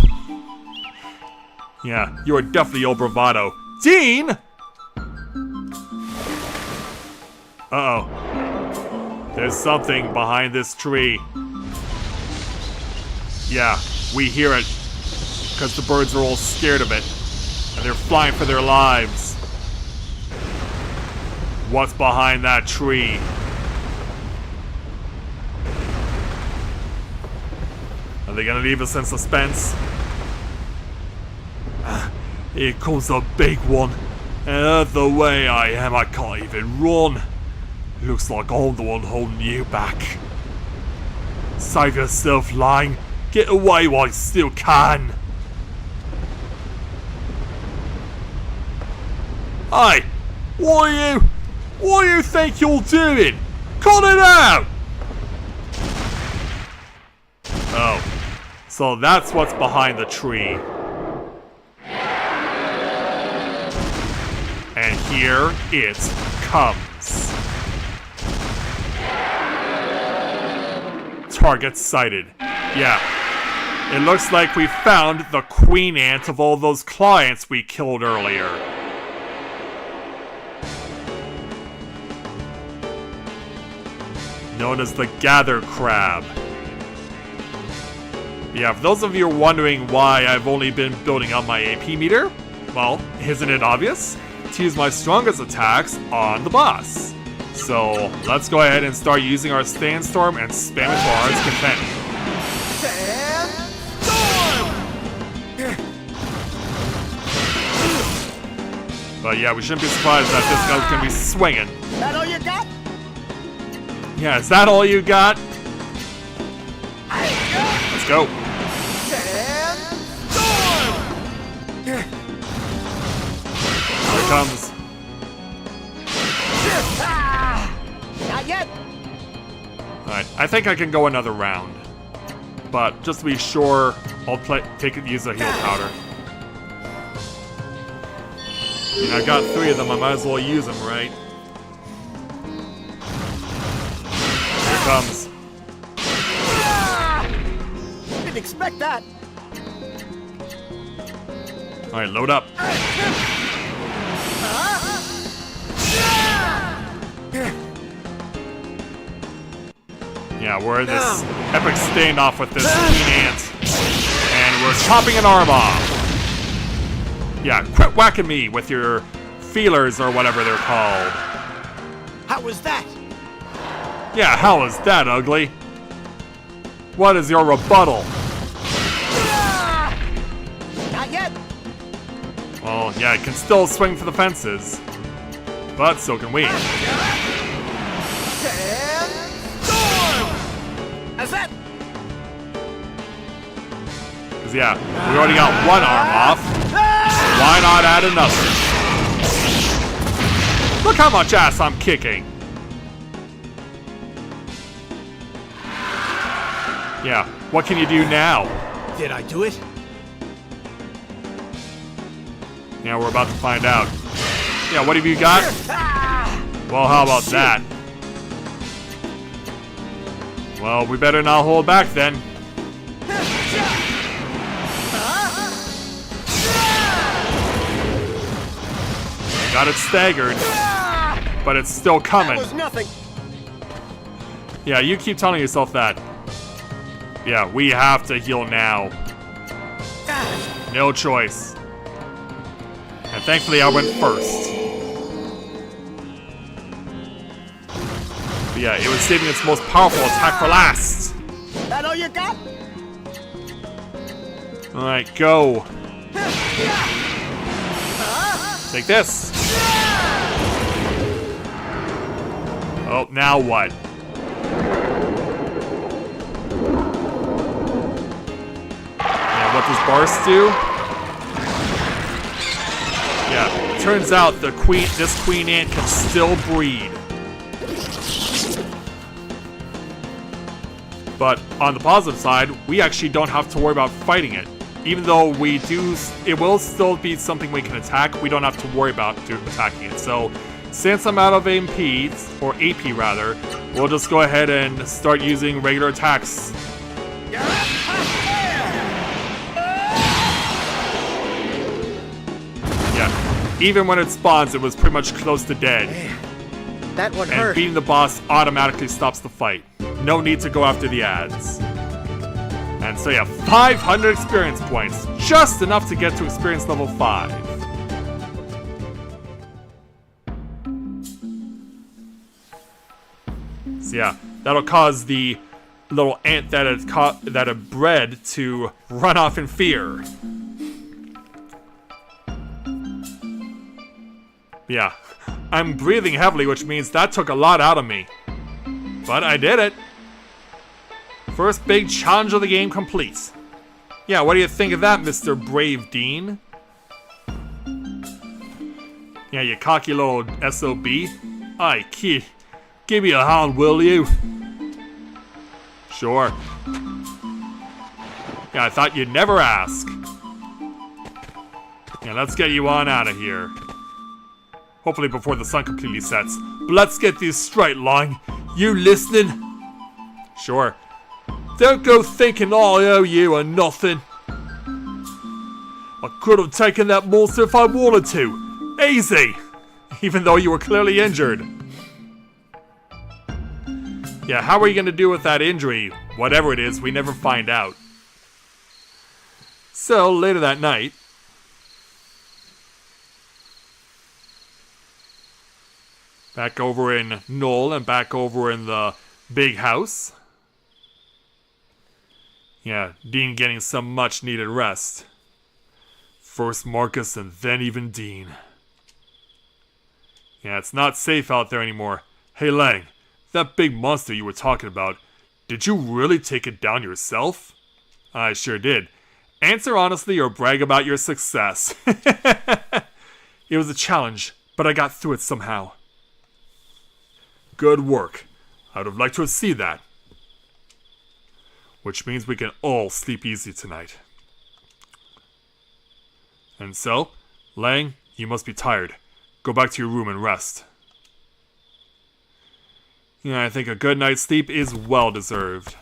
Yeah, you are definitely old bravado. Dean! Uh-oh. There's something behind this tree. Yeah, we hear it. Because the birds are all scared of it. And they're flying for their lives. What's behind that tree? Are they gonna leave us in suspense? Here comes a big one. And the way I am, I can't even run. Looks like I'm the one holding you back. Save yourself, Lang. Get away while you still can. Hey, what do you think you're doing? Cut it out! Oh, so that's what's behind the tree. And here it comes. Target sighted. Yeah. It looks like we found the queen ant of all those clients we killed earlier. Known as the gather crab. Yeah, for those of you wondering why I've only been building up my AP meter, well, isn't it obvious? To use my strongest attacks on the boss. So, let's go ahead and start using our Sandstorm and spam it to our heart's content. But yeah, we shouldn't be surprised that this guy's gonna be swinging. That all you got? Yeah, is that all you got? Let's go. Here it comes. Not yet. Alright, I think I can go another round. But just to be sure, I'll use a heal powder. And I got 3 of them, I might as well use them, right? Here it comes. Didn't expect that. Alright, load up. Yeah, we're this epic standoff with this queen ant. And we're chopping an arm off. Yeah, quit whacking me with your feelers or whatever they're called. How was that? Yeah, how is that, ugly? What is your rebuttal? Not yet. Well, yeah, it can still swing for the fences. But so can we. How's that? Because, yeah, we already got one arm off. Why not add another? Look how much ass I'm kicking. Yeah, what can you do now? Did I do it? Yeah, we're about to find out. Yeah, what have you got? Well, how about that? Well, we better not hold back then. Got it staggered, but it's still coming. That was nothing. Yeah, you keep telling yourself that. Yeah, we have to heal now. No choice. And thankfully I went first. But yeah, it was saving its most powerful attack for last. That all you got? Alright, go. Take this. Oh, now what? And what does Barst do? Yeah, turns out this queen ant can still breed. But on the positive side, we actually don't have to worry about fighting it. Even though we do, it will still be something we can attack. We don't have to worry about attacking it. So, since I'm out of MP, or AP rather, we'll just go ahead and start using regular attacks. Yeah, even when it spawns, it was pretty much close to dead. Man, that one hurt. And beating the boss automatically stops the fight. No need to go after the ads. And so yeah, 500 experience points. Just enough to get to experience level 5. So yeah, that'll cause the little ant that it bred to run off in fear. Yeah, I'm breathing heavily, which means that took a lot out of me. But I did it. First big challenge of the game complete. Yeah, what do you think of that, Mr. Brave Dean? Yeah, you cocky little SOB. Aye, kid. Give me a hand, will you? Sure. Yeah, I thought you'd never ask. Yeah, let's get you on out of here. Hopefully before the sun completely sets. But let's get this straight, Lang. You listening? Sure. Don't go thinking I owe you or nothing. I could have taken that monster if I wanted to. Easy. Even though you were clearly injured. Yeah, how are you going to do with that injury? Whatever it is, we never find out. So, later that night, back over in Knoll and back over in the big house. Yeah, Dean getting some much needed rest. First Marcus and then even Dean. Yeah, it's not safe out there anymore. Hey Lang, that big monster you were talking about, did you really take it down yourself? I sure did. Answer honestly or brag about your success. It was a challenge, but I got through it somehow. Good work. I would have liked to have seen that. Which means we can all sleep easy tonight. And so, Lang, you must be tired. Go back to your room and rest. Yeah, I think a good night's sleep is well deserved.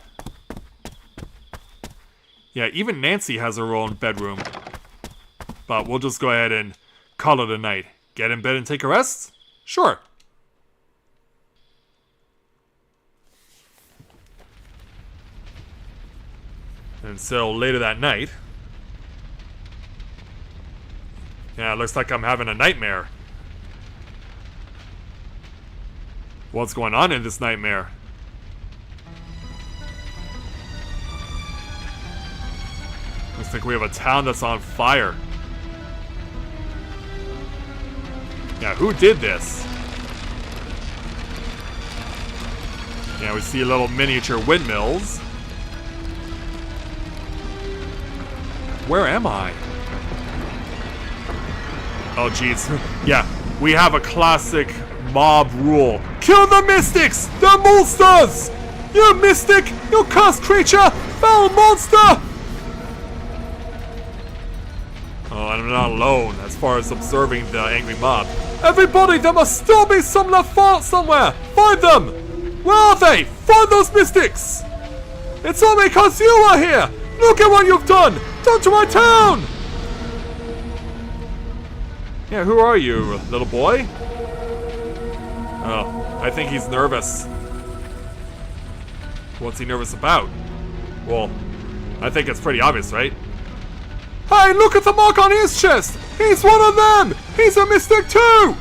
Yeah, even Nancy has her own bedroom. But we'll just go ahead and call it a night. Get in bed and take a rest? Sure. And so later that night, yeah, it looks like I'm having a nightmare. What's going on in this nightmare? Looks like we have a town that's on fire. Yeah, who did this? Yeah, we see little miniature windmills. Where am I? Oh, jeez. Yeah, we have a classic mob rule. Kill the mystics! They're monsters! You mystic! You cursed creature! Foul monster! Oh, I'm not alone as far as observing the angry mob. Everybody, there must still be some left somewhere! Find them! Where are they? Find those mystics! It's all because you are here! Look at what you've done! Done to my town! Yeah, who are you, little boy? Oh, I think he's nervous. What's he nervous about? Well, I think it's pretty obvious, right? Hey, look at the mark on his chest! He's one of them! He's a mystic too!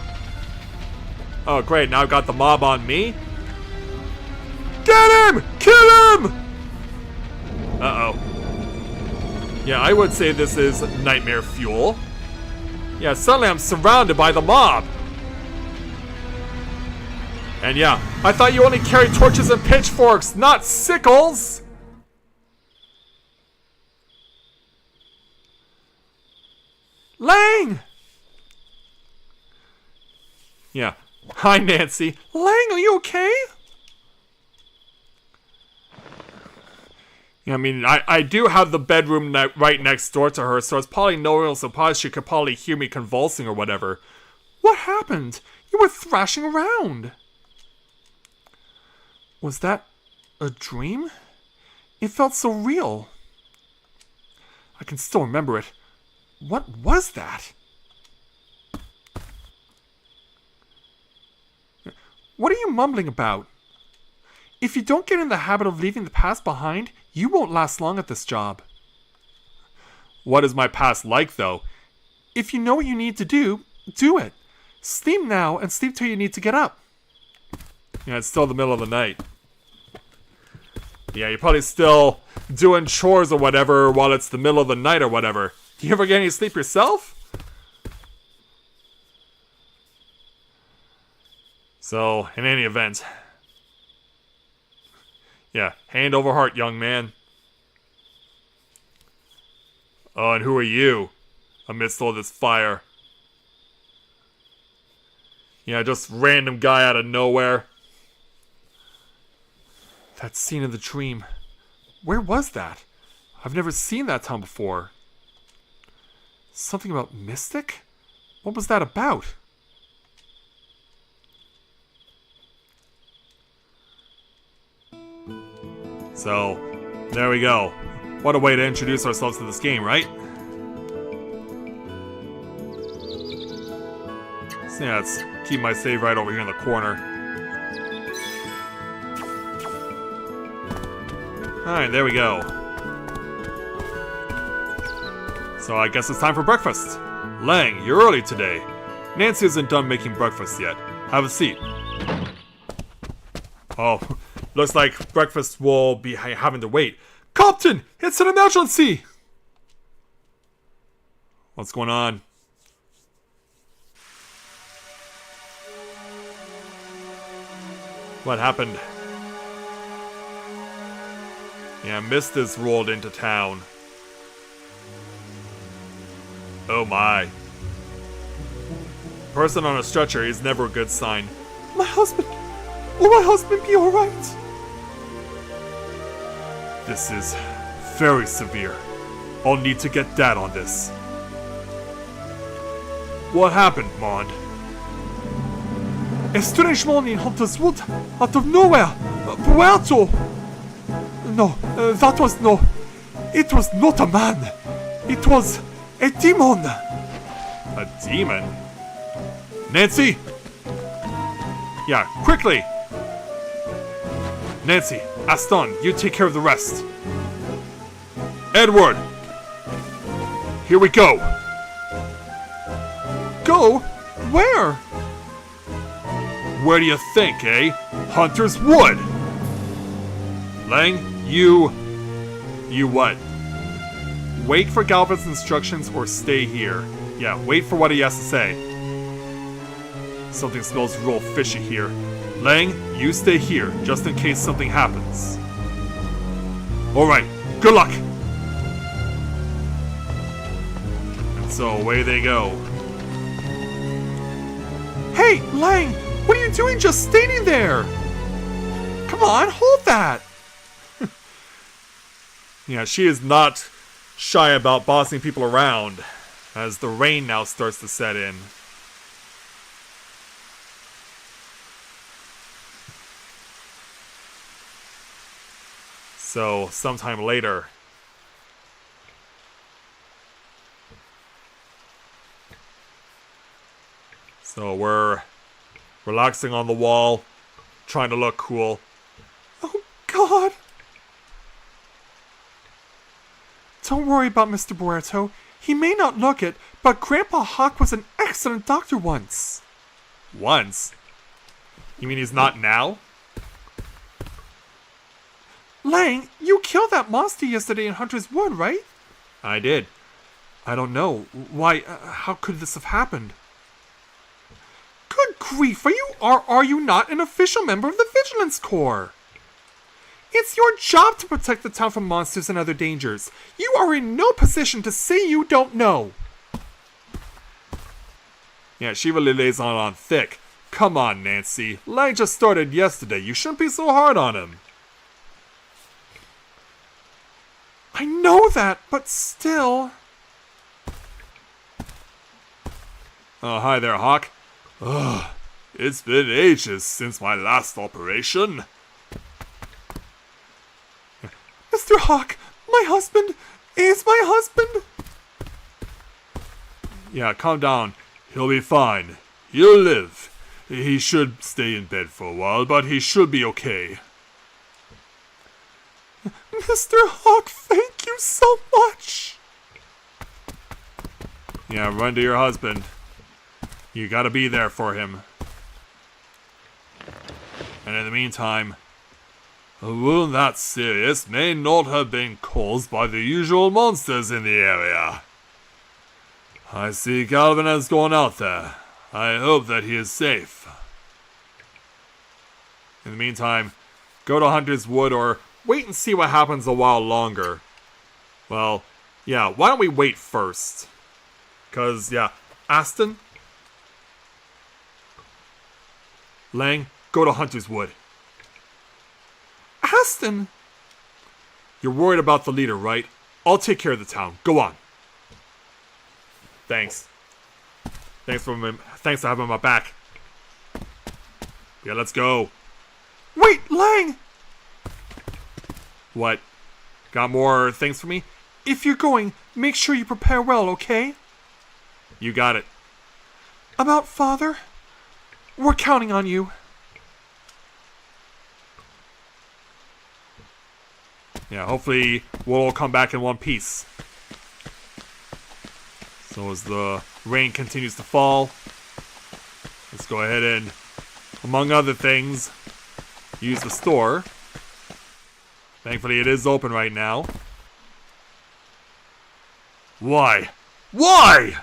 Oh great, now I've got the mob on me. Get him! Kill him! Uh-oh. Yeah, I would say this is nightmare fuel. Yeah, suddenly I'm surrounded by the mob. And yeah, I thought you only carried torches and pitchforks, not sickles! Lang! Yeah. Hi, Nancy. Lang, are you okay? Yeah, I mean, I do have the bedroom right next door to her, so it's probably no real surprise she could probably hear me convulsing or whatever. What happened? You were thrashing around. Was that a dream? It felt so real. I can still remember it. What was that? What are you mumbling about? If you don't get in the habit of leaving the past behind, you won't last long at this job. What is my past like, though? If you know what you need to do, do it. Sleep now and sleep till you need to get up. Yeah, it's still the middle of the night. Yeah, you're probably still doing chores or whatever while it's the middle of the night or whatever. Do you ever get any sleep yourself? So, in any event. Yeah, hand over heart, young man. Oh, and who are you? Amidst all this fire. Yeah, just random guy out of nowhere. That scene in the dream. Where was that? I've never seen that town before. Something about mystic? What was that about? So, there we go. What a way to introduce ourselves to this game, right? So yeah, let's keep my save right over here in the corner. Alright, there we go. So I guess it's time for breakfast. Lang, you're early today. Nancy isn't done making breakfast yet. Have a seat. Oh, looks like breakfast will be having to wait. Captain, it's an emergency! What's going on? What happened? Yeah, mist has rolled into town. Oh my. Person on a stretcher is never a good sign. My husband! Will my husband be alright? This is very severe. I'll need to get Dad on this. What happened, Mond? A strange morning Hunter's Wood, out of nowhere. Puerto! No, that was no. It was not a man. It was a demon. A demon? Nancy? Yeah, quickly! Nancy, Aston, you take care of the rest. Edward! Here we go! Go? Where? Where do you think, eh? Hunter's Wood! Lang, you what? Wait for Galvin's instructions or stay here. Yeah, wait for what he has to say. Something smells real fishy here. Lang, you stay here, just in case something happens. Alright, good luck! And so away they go. Hey, Lang! What are you doing just standing there? Come on, hold that! Yeah, she is not shy about bossing people around, as the rain now starts to set in. So, sometime later. So we're relaxing on the wall, trying to look cool. Oh God! Don't worry about Mr. Buerto. He may not look it, but Grandpa Hawk was an excellent doctor once. Once? You mean he's not now? Lang, you killed that monster yesterday in Hunter's Wood, right? I did. I don't know. Why, how could this have happened? Good grief, are you not an official member of the Vigilance Corps? It's your job to protect the town from monsters and other dangers. You are in no position to say you don't know. Yeah, she really lays on thick. Come on, Nancy. Lang just started yesterday. You shouldn't be so hard on him. I know that, but still... Oh, hi there, Hawk. Ugh, it's been ages since my last operation. Mr. Hawk, my husband is my husband. Yeah, calm down. He'll be fine. He'll live. He should stay in bed for a while, but he should be okay. Mr. Hawk, thank you so much. Yeah, run to your husband. You gotta be there for him. And in the meantime, a wound that serious may not have been caused by the usual monsters in the area. I see Galvin has gone out there. I hope that he is safe. In the meantime, go to Hunter's Wood or wait and see what happens a while longer. Well, yeah, why don't we wait first? 'Cause, yeah, Aston? Lang, go to Hunter's Wood. Aston! You're worried about the leader, right? I'll take care of the town. Go on. Thanks. Thanks for having my back. Yeah, let's go. Wait, Lang! What? Got more things for me? If you're going, make sure you prepare well, okay? You got it. About Father? We're counting on you. Yeah, hopefully we'll all come back in one piece. So as the rain continues to fall, let's go ahead and, among other things, use the store. Thankfully it is open right now. Why? Why?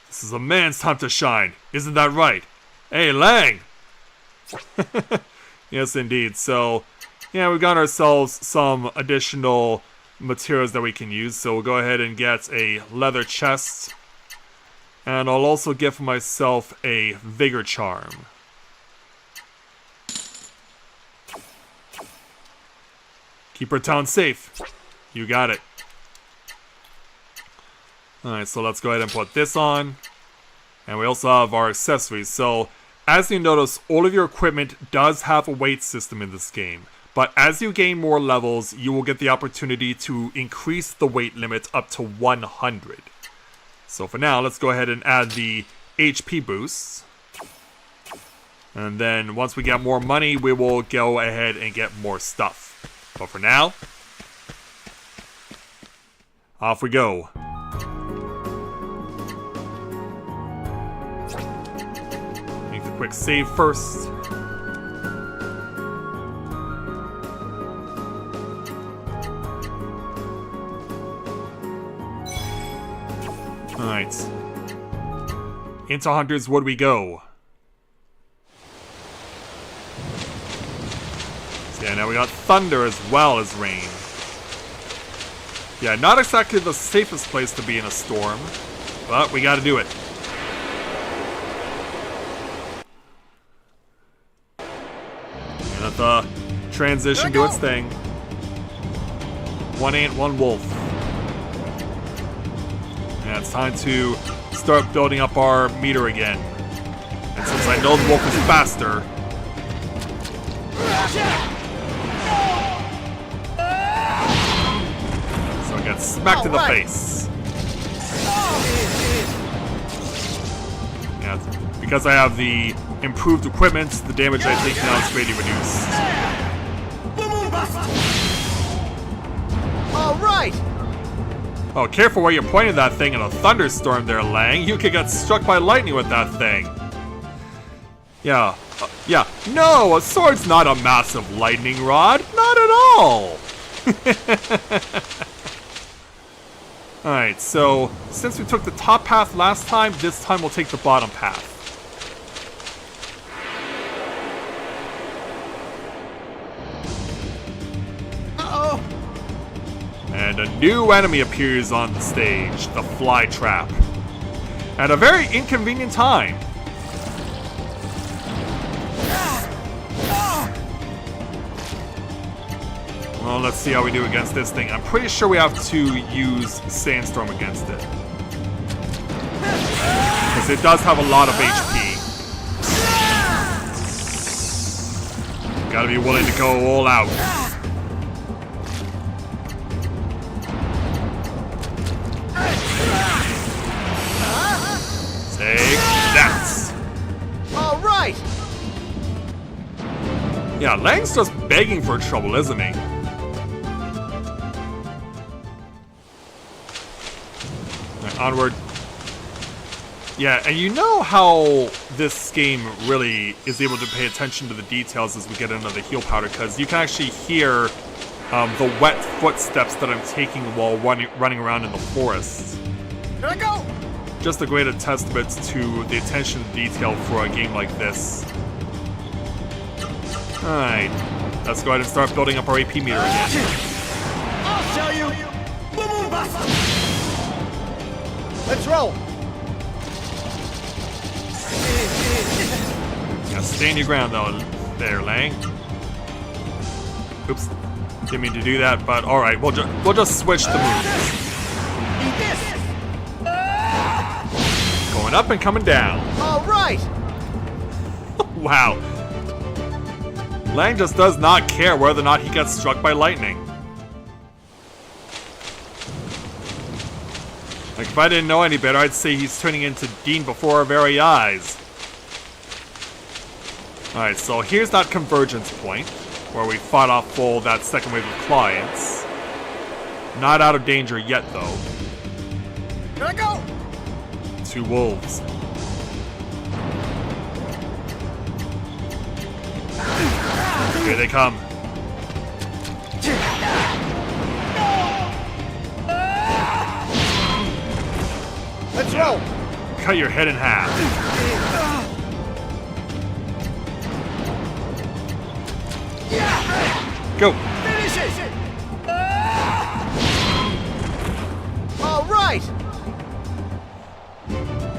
This is a man's time to shine. Isn't that right? Hey, Lang! Yes, indeed. So, yeah, we've got ourselves some additional materials that we can use. So we'll go ahead and get a leather chest. And I'll also get for myself a vigor charm. Keep our town safe. You got it. Alright, so let's go ahead and put this on. And we also have our accessories. So, as you notice, all of your equipment does have a weight system in this game. But as you gain more levels, you will get the opportunity to increase the weight limit up to 100. So for now, let's go ahead and add the HP boosts. And then once we get more money, we will go ahead and get more stuff. But for now, off we go. Make the quick save first. Alright. Into Hunter's Wood we go. So yeah, now we got thunder as well as rain. Yeah, not exactly the safest place to be in a storm, but we gotta do it. And let the transition do its thing. One ant, one wolf. And it's time to start building up our meter again. And since I know the wolf is faster, so I get smacked in the face. Yeah, because I have the improved equipment, the damage I take now is greatly reduced. All right. Oh, careful where you're pointing that thing in a thunderstorm there, Lang. You could get struck by lightning with that thing. Yeah. Yeah. No, a sword's not a massive lightning rod. Not at all. Alright, so since we took the top path last time, this time we'll take the bottom path. Uh-oh. And a new enemy appears on the stage, the fly trap. At a very inconvenient time. Well, let's see how we do against this thing. I'm pretty sure we have to use Sandstorm against it. Because it does have a lot of HP. Gotta be willing to go all out. Take that! Alright! Yeah, Lang's just begging for trouble, isn't he? Onward. Yeah, and you know how this game really is able to pay attention to the details as we get into the heal powder, because you can actually hear the wet footsteps that I'm taking while running around in the forest. Here I go! Just a great testament to the attention to detail for a game like this. Alright, let's go ahead and start building up our AP meter again. I'll show you! Boom, boom, bust! Let's roll! Yeah, stand your ground though, there, Lang. Oops, didn't mean to do that, but all right, we'll just switch the moves. Eat this! Going up and coming down. All right! Wow. Lang just does not care whether or not he gets struck by lightning. Like, if I didn't know any better, I'd say he's turning into Dean before our very eyes. Alright, so here's that convergence point, where we fought off full that second wave of clients. Not out of danger yet, though. Here I go! 2 wolves. Here they come. Let's roll! Cut your head in half. Go! Finish it! All right!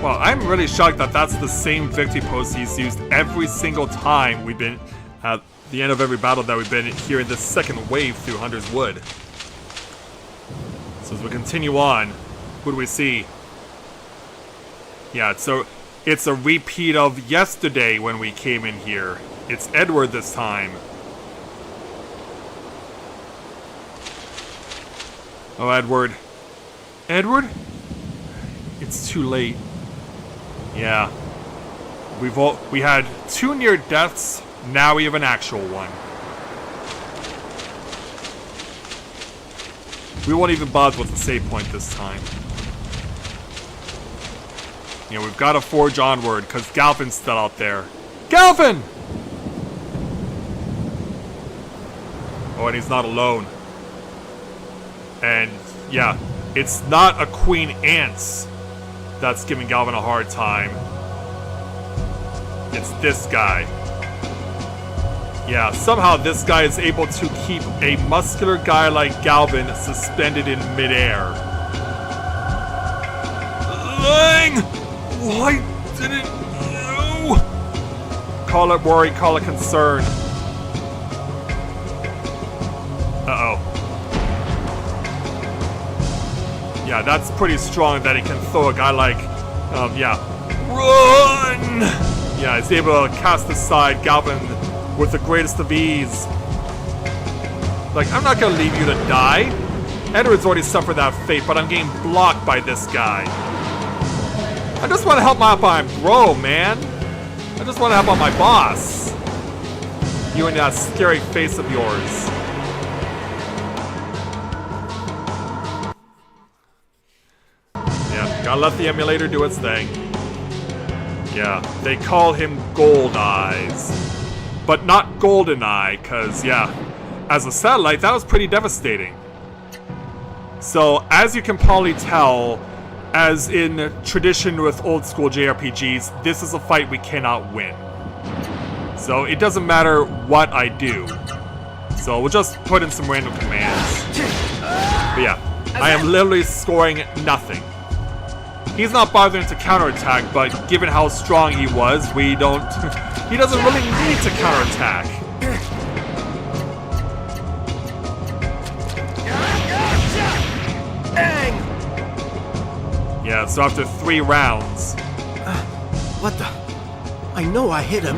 Well, I'm really shocked that that's the same victory pose he's used every single time we've been at the end of every battle that we've been here in this second wave through Hunter's Wood. So as we continue on, who do we see? Yeah, so it's a repeat of yesterday when we came in here. It's Edward this time. Oh, Edward. Edward? It's too late. Yeah. We had 2 near deaths, now we have an actual one. We won't even bother with the save point this time. Yeah, we've got to forge onward, because Galvin's still out there. Galvin! Oh, and he's not alone. And, yeah, it's not a Queen Ants that's giving Galvin a hard time. It's this guy. Yeah, somehow this guy is able to keep a muscular guy like Galvin suspended in midair. Lang! Why didn't you? Call it worry, call it concern. Uh-oh. Yeah, that's pretty strong that he can throw a guy like, yeah. Run! Yeah, he's able to cast aside Galvin with the greatest of ease. Like, I'm not gonna leave you to die. Edward's already suffered that fate, but I'm getting blocked by this guy. I just want to help my bro, man. I just want to help out my boss. You and that scary face of yours. Gotta let the emulator do its thing. Yeah, they call him Gold Eyes. But not Golden Eye, cause yeah, as a satellite, that was pretty devastating. So, as you can probably tell, as in tradition with old school JRPGs, this is a fight we cannot win. So, it doesn't matter what I do. So, we'll just put in some random commands. But yeah, I am literally scoring nothing. He's not bothering to counterattack, but given how strong he was, we don't... he doesn't really need to counterattack. Yeah, so after 3 rounds... What the? I know I hit him.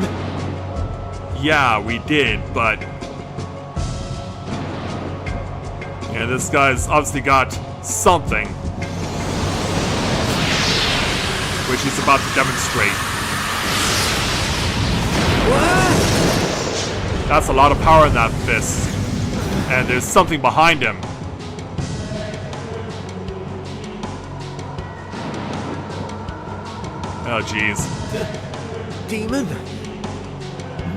Yeah, we did, but... yeah, this guy's obviously got something. Which he's about to demonstrate. What? That's a lot of power in that fist. And there's something behind him. Oh, jeez. Demon?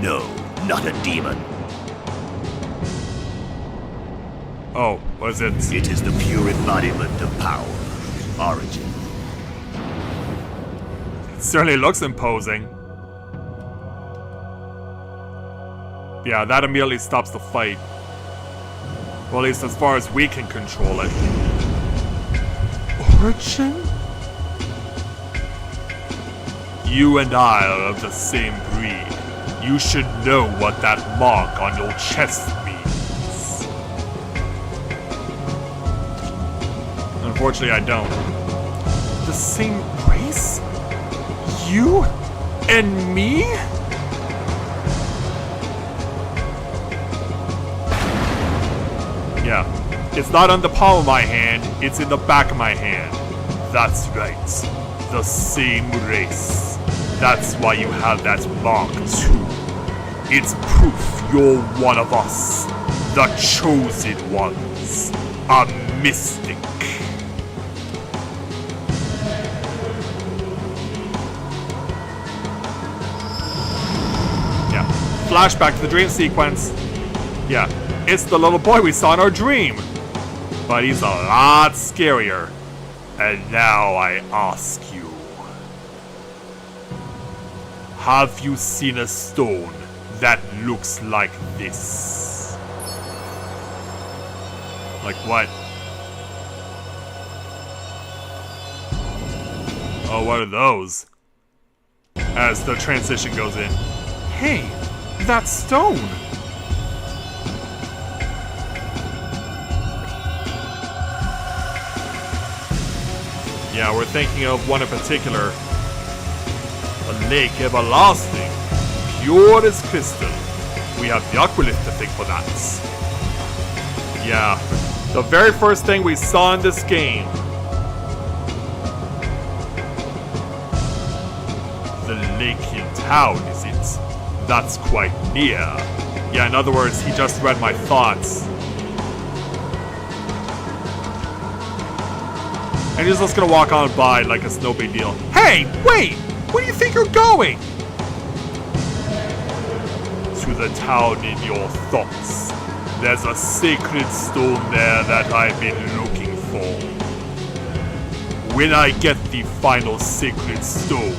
No, not a demon. Oh, was it? It is the pure embodiment of power. Origin. It certainly looks imposing. Yeah, that immediately stops the fight. Well, at least as far as we can control it. Origin? You and I are of the same breed. You should know what that mark on your chest means. Unfortunately, I don't. The same race? You and me? Yeah, it's not on the palm of my hand, it's in the back of my hand. That's right, the same race. That's why you have that mark too. It's proof you're one of us, the chosen ones, a mystic. Flashback to the dream sequence. Yeah, it's the little boy we saw in our dream. But he's a lot scarier. And now I ask you. Have you seen a stone that looks like this? Like what? Oh, what are those? As the transition goes in. Hey! That stone! Yeah, we're thinking of one in particular. A lake everlasting, pure as crystal. We have the Aqualith to thank for that. Yeah, the very first thing we saw in this game. The lake in town, is it? That's quite near. Yeah, in other words, he just read my thoughts. And he's just gonna walk on by like it's no big deal. Hey, wait! Where do you think you're going? To the town in your thoughts. There's a sacred stone there that I've been looking for. When I get the final sacred stone,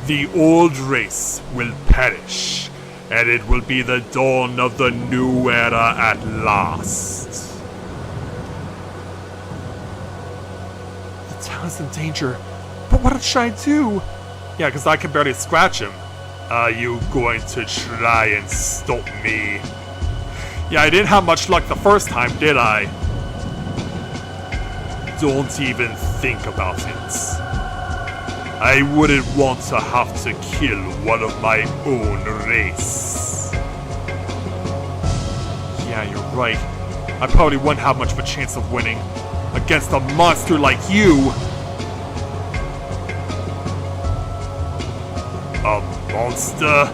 the old race will perish, and it will be the dawn of the new era at last. The town's in danger, but what should I do? Yeah, because I can barely scratch him. Are you going to try and stop me? Yeah, I didn't have much luck the first time, did I? Don't even think about it. I wouldn't want to have to kill one of my own race. Yeah, you're right. I probably wouldn't have much of a chance of winning against a monster like you. A monster?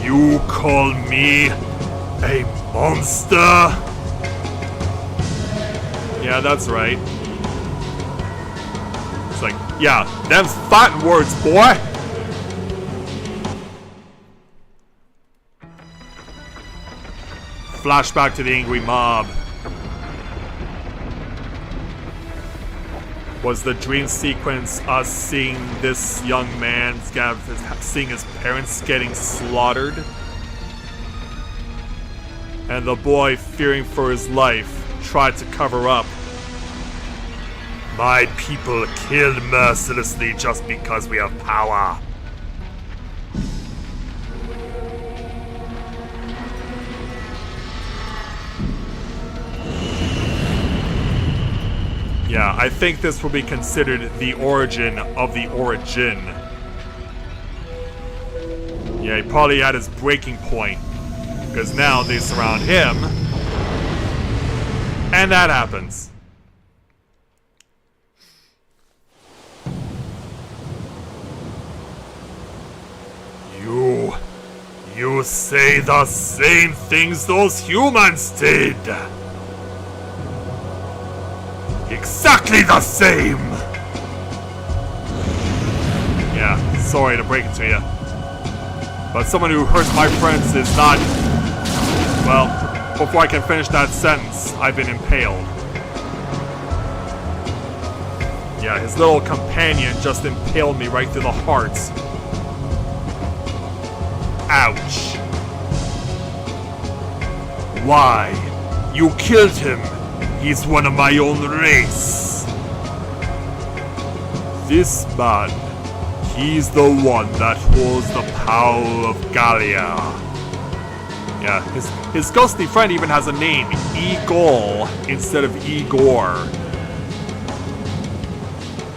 You call me a monster? Yeah, that's right. It's like, Yeah, them's fighting words, boy! Flashback to the angry mob. Was the dream sequence us seeing this young man, seeing his parents getting slaughtered? And the boy, fearing for his life, tried to cover up. My people killed mercilessly just because we have power. Yeah, I think this will be considered the origin of the origin. Yeah, he probably had his breaking point. Because now they surround him. And that happens. You say the same things those humans did. Exactly the same! Yeah, sorry to break it to you. But someone who hurts my friends is not... Well, before I can finish that sentence, I've been impaled. Yeah, his little companion just impaled me right through the heart. Ouch. Why? You killed him. He's one of my own race. This man, he's the one that holds the power of Legaia. Yeah, his ghostly friend even has a name, Igor, instead of Igor.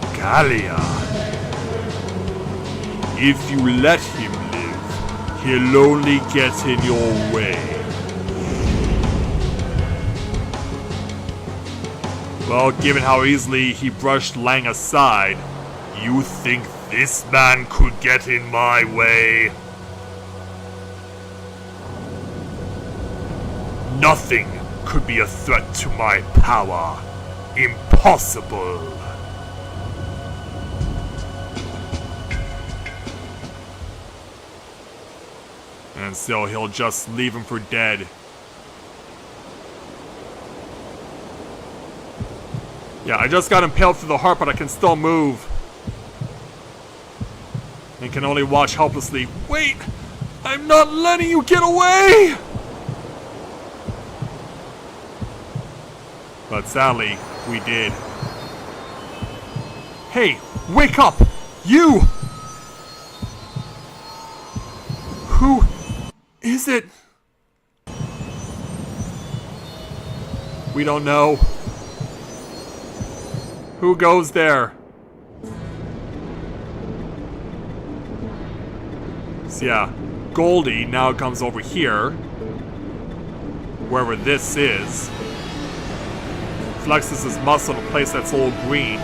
Legaia. If you let him live, he'll only get in your way. Well, given how easily he brushed Lang aside, you think this man could get in my way? Nothing could be a threat to my power. Impossible. And so he'll just leave him for dead. Yeah, I just got impaled through the heart, but I can still move. And can only watch helplessly. Wait! I'm not letting you get away! But sadly, we did. Hey, wake up! You! Who is it? We don't know. Who goes there? So yeah, Goldie now comes over here. Wherever this is. Flexes his muscle in a place that's all green.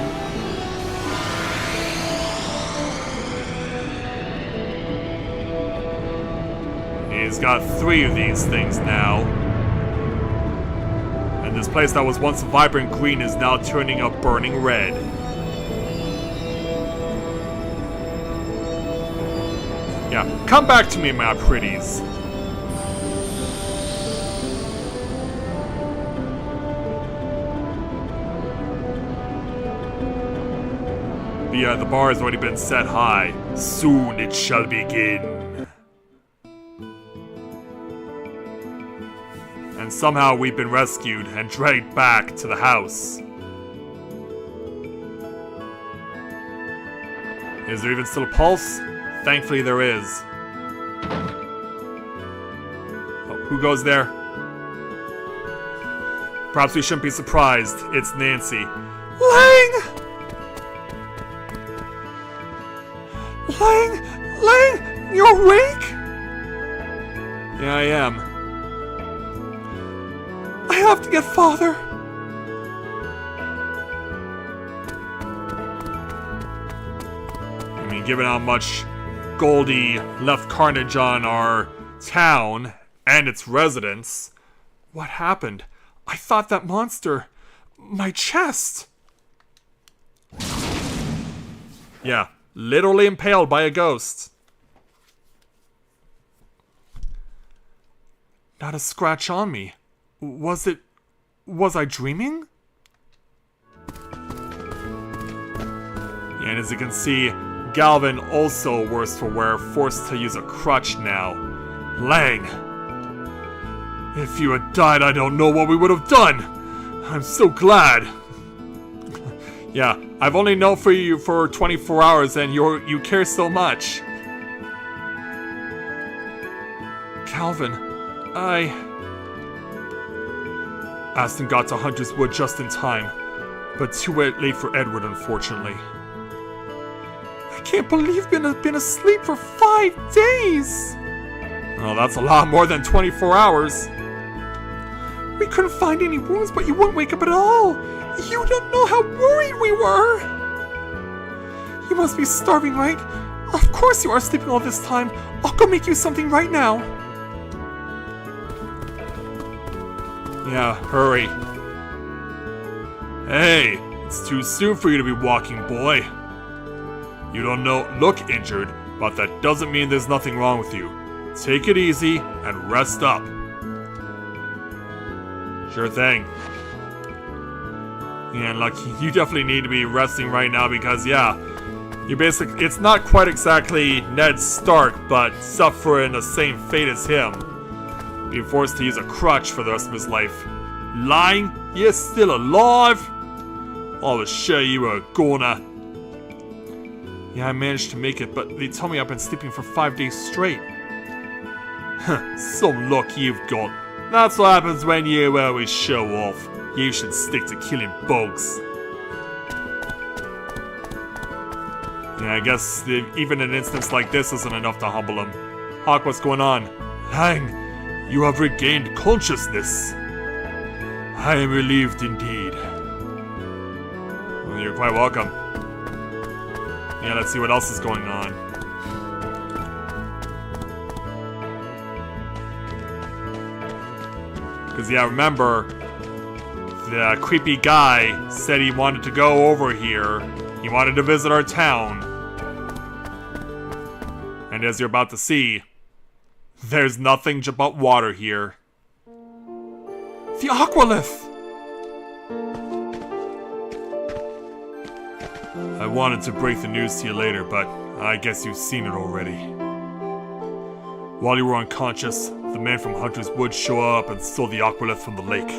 He's got 3 of these things now. And this place that was once vibrant green is now turning a burning red. Yeah, come back to me, my pretties. The bar has already been set high. Soon it shall begin. And somehow we've been rescued and dragged back to the house. Is there even still a pulse? Thankfully there is. Oh, who goes there? Perhaps we shouldn't be surprised. It's Nancy. Lang! Lang, you're awake? Yeah, I am. I have to get Father. I mean, given how much Goldie left carnage on our town and its residents, what happened? I thought that monster... my chest... Yeah, literally impaled by a ghost. Not a scratch on me. Was I dreaming? And as you can see, Galvin, also worse for wear, forced to use a crutch now. Lang! If you had died, I don't know what we would have done! I'm so glad! Yeah, I've only known for you for 24 hours and you care so much. Calvin, Aston got to Hunter's Wood just in time, but too late for Edward, unfortunately. I can't believe I've been asleep for 5 days! Oh, that's a lot more than 24 hours. We couldn't find any wounds, but you wouldn't wake up at all. You don't know how worried we were. You must be starving, right? Of course you are sleeping all this time. I'll go make you something right now. Yeah, hurry. Hey, it's too soon for you to be walking, boy. You don't look injured, but that doesn't mean there's nothing wrong with you. Take it easy and rest up. Sure thing. Yeah, Lucky, you definitely need to be resting right now because, yeah, it's not quite exactly Ned Stark, but suffering the same fate as him. Being forced to use a crutch for the rest of his life. Lying? You're still alive? I was sure you were a goner. Yeah, I managed to make it, but they tell me I've been sleeping for 5 days straight. Some luck you've got. That's what happens when you always show off. You should stick to killing bugs. Yeah, I guess even an instance like this isn't enough to humble him. Hawk, what's going on? Hang, you have regained consciousness. I am relieved indeed. Well, you're quite welcome. Yeah, let's see what else is going on. Because, yeah, remember, the creepy guy said he wanted to go over here. He wanted to visit our town. And as you're about to see, there's nothing but water here. The Aqualith! I wanted to break the news to you later, but I guess you've seen it already. While you were unconscious, the man from Hunter's Wood showed up and stole the Aqualith from the lake.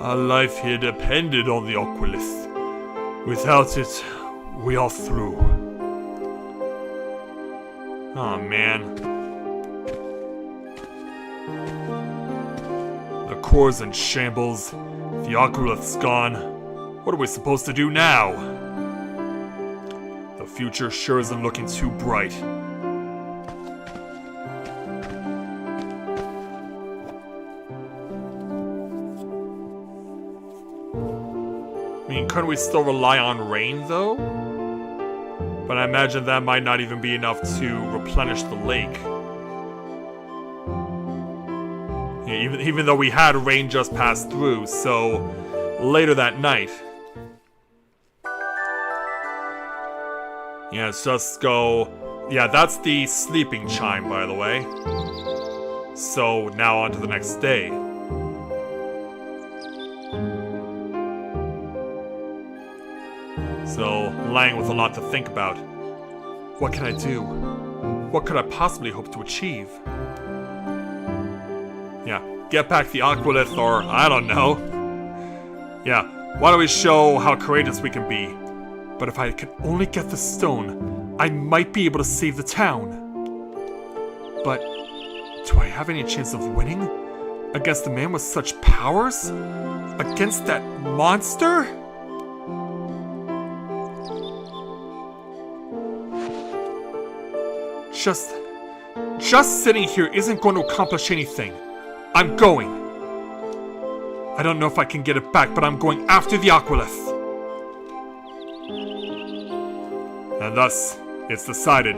Our life here depended on the Aqualith. Without it, we are through. Oh man. The core's in shambles. The Aqualith's gone. What are we supposed to do now? The future sure isn't looking too bright. I mean, couldn't we still rely on rain, though? But I imagine that might not even be enough to replenish the lake. Yeah, even though we had rain just pass through, so later that night. Yeah, let's just go... Yeah, that's the sleeping chime, by the way. So, now on to the next day. So, Lang with a lot to think about. What can I do? What could I possibly hope to achieve? Yeah, get back the Aqualith, or I don't know. Yeah, why don't we show how courageous we can be? But if I could only get the stone, I might be able to save the town. But do I have any chance of winning? Against a man with such powers? Against that monster? Just sitting here isn't going to accomplish anything. I'm going. I don't know if I can get it back, but I'm going after the Aqualith. And thus, it's decided.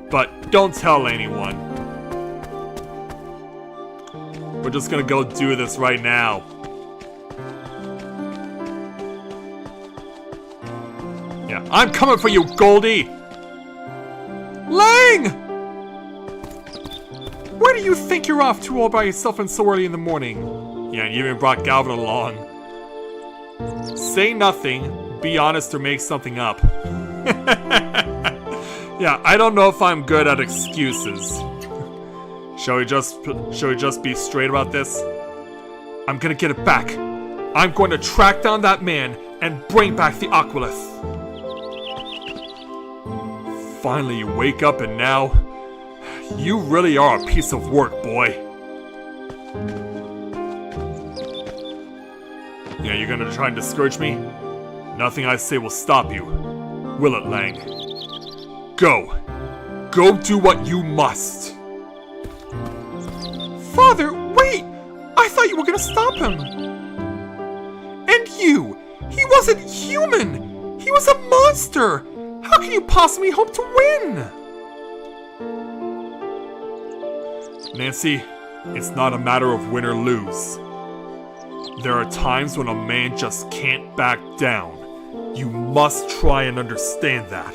But don't tell anyone. We're just gonna go do this right now. I'm coming for you, Goldie! Lang! Where do you think you're off to all by yourself and so early in the morning? Yeah, and you even brought Galvin along. Say nothing, be honest, or make something up. Yeah, I don't know if I'm good at excuses. Shall we just be straight about this? I'm gonna get it back. I'm going to track down that man and bring back the Aquilith. Finally you wake up, and now you really are a piece of work, boy. Yeah, you're gonna try and discourage me? Nothing I say will stop you. Will it, Lang? Go. Go do what you must. Father, wait! I thought you were gonna stop him. And you! He wasn't human! He was a monster! How can you possibly hope to win? Nancy, it's not a matter of win or lose. There are times when a man just can't back down. You must try and understand that.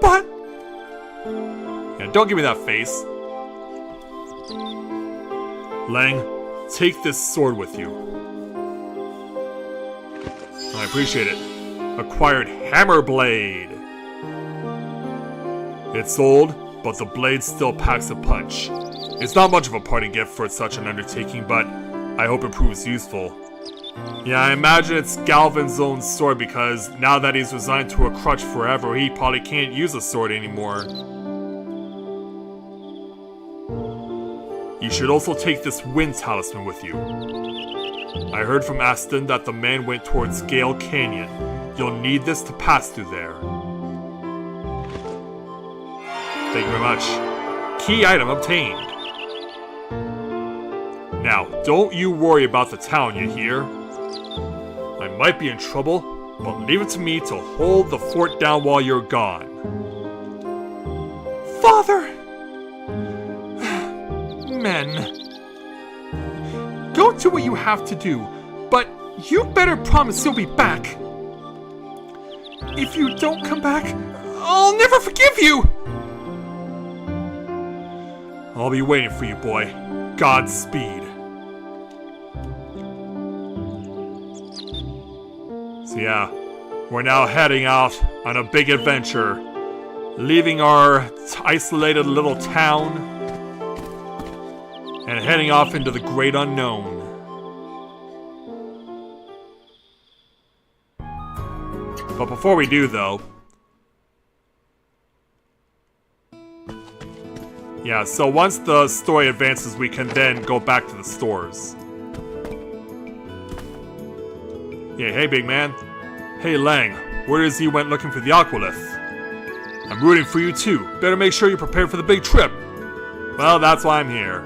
But... Yeah, don't give me that face. Lang, take this sword with you. I appreciate it. Acquired hammer blade. It's old, but the blade still packs a punch. It's not much of a parting gift for such an undertaking, but I hope it proves useful. Yeah, I imagine it's Galvin's own sword because now that he's resigned to a crutch forever, he probably can't use a sword anymore. You should also take this wind talisman with you. I heard from Aston that the man went towards Gale Canyon. You'll need this to pass through there. Thank you very much. Key item obtained. Now, don't you worry about the town, you hear? I might be in trouble, but leave it to me to hold the fort down while you're gone. Father! Men. Go do what you have to do, but you better promise you'll be back. If you don't come back, I'll never forgive you! I'll be waiting for you, boy. Godspeed. So yeah, we're now heading out on a big adventure, leaving our isolated little town and heading off into the great unknown. But before we do, though... Yeah, so once the story advances, we can then go back to the stores. Yeah, hey big man. Hey Lang, word is you went looking for the Aquilith. I'm rooting for you too. Better make sure you're prepared for the big trip. Well, that's why I'm here.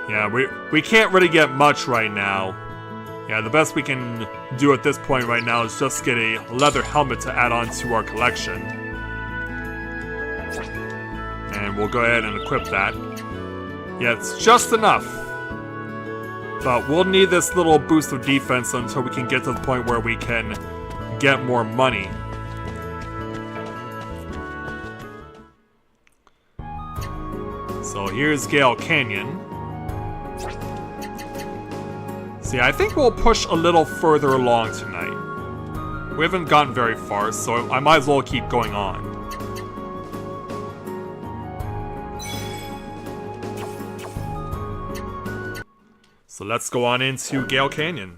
Yeah, we can't really get much right now. Yeah, the best we can do at this point right now is just get a leather helmet to add on to our collection. And we'll go ahead and equip that. Yeah, it's just enough. But we'll need this little boost of defense until we can get to the point where we can get more money. So here's Gale Canyon. See, I think we'll push a little further along tonight. We haven't gotten very far, so I might as well keep going on. So let's go on into Gale Canyon.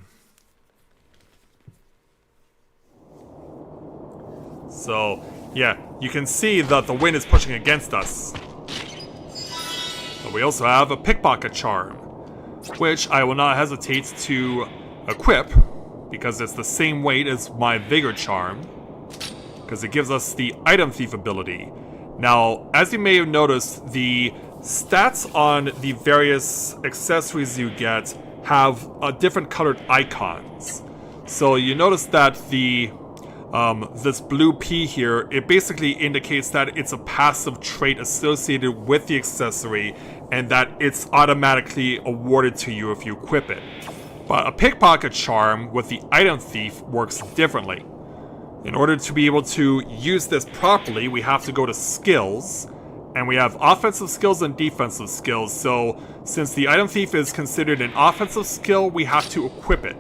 So, yeah, you can see that the wind is pushing against us. But we also have a pickpocket charm, which I will not hesitate to equip, because it's the same weight as my vigor charm, because it gives us the item thief ability. Now, as you may have noticed, the stats on the various accessories you get have different colored icons. So you notice that the this blue P here, it basically indicates that it's a passive trait associated with the accessory and that it's automatically awarded to you if you equip it. But a pickpocket charm with the item thief works differently. In order to be able to use this properly, we have to go to skills. And we have offensive skills and defensive skills. So since the item thief is considered an offensive skill, we have to equip it.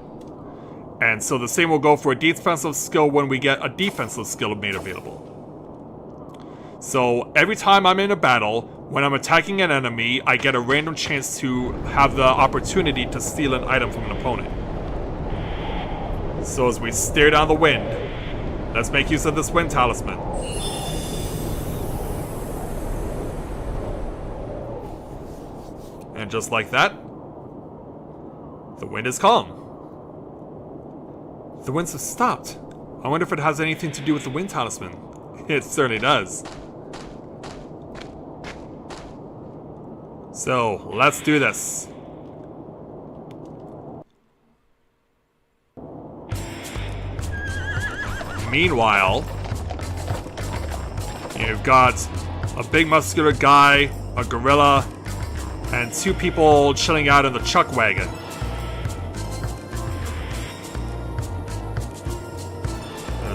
And so the same will go for a defensive skill when we get a defensive skill made available. So every time I'm in a battle, when I'm attacking an enemy, I get a random chance to have the opportunity to steal an item from an opponent. So as we stare down the wind, let's make use of this wind talisman. And just like that, the wind is calm. The winds have stopped. I wonder if it has anything to do with the wind talisman. It certainly does. So, let's do this. Meanwhile, you've got a big muscular guy, a gorilla, and 2 people chilling out in the chuck wagon.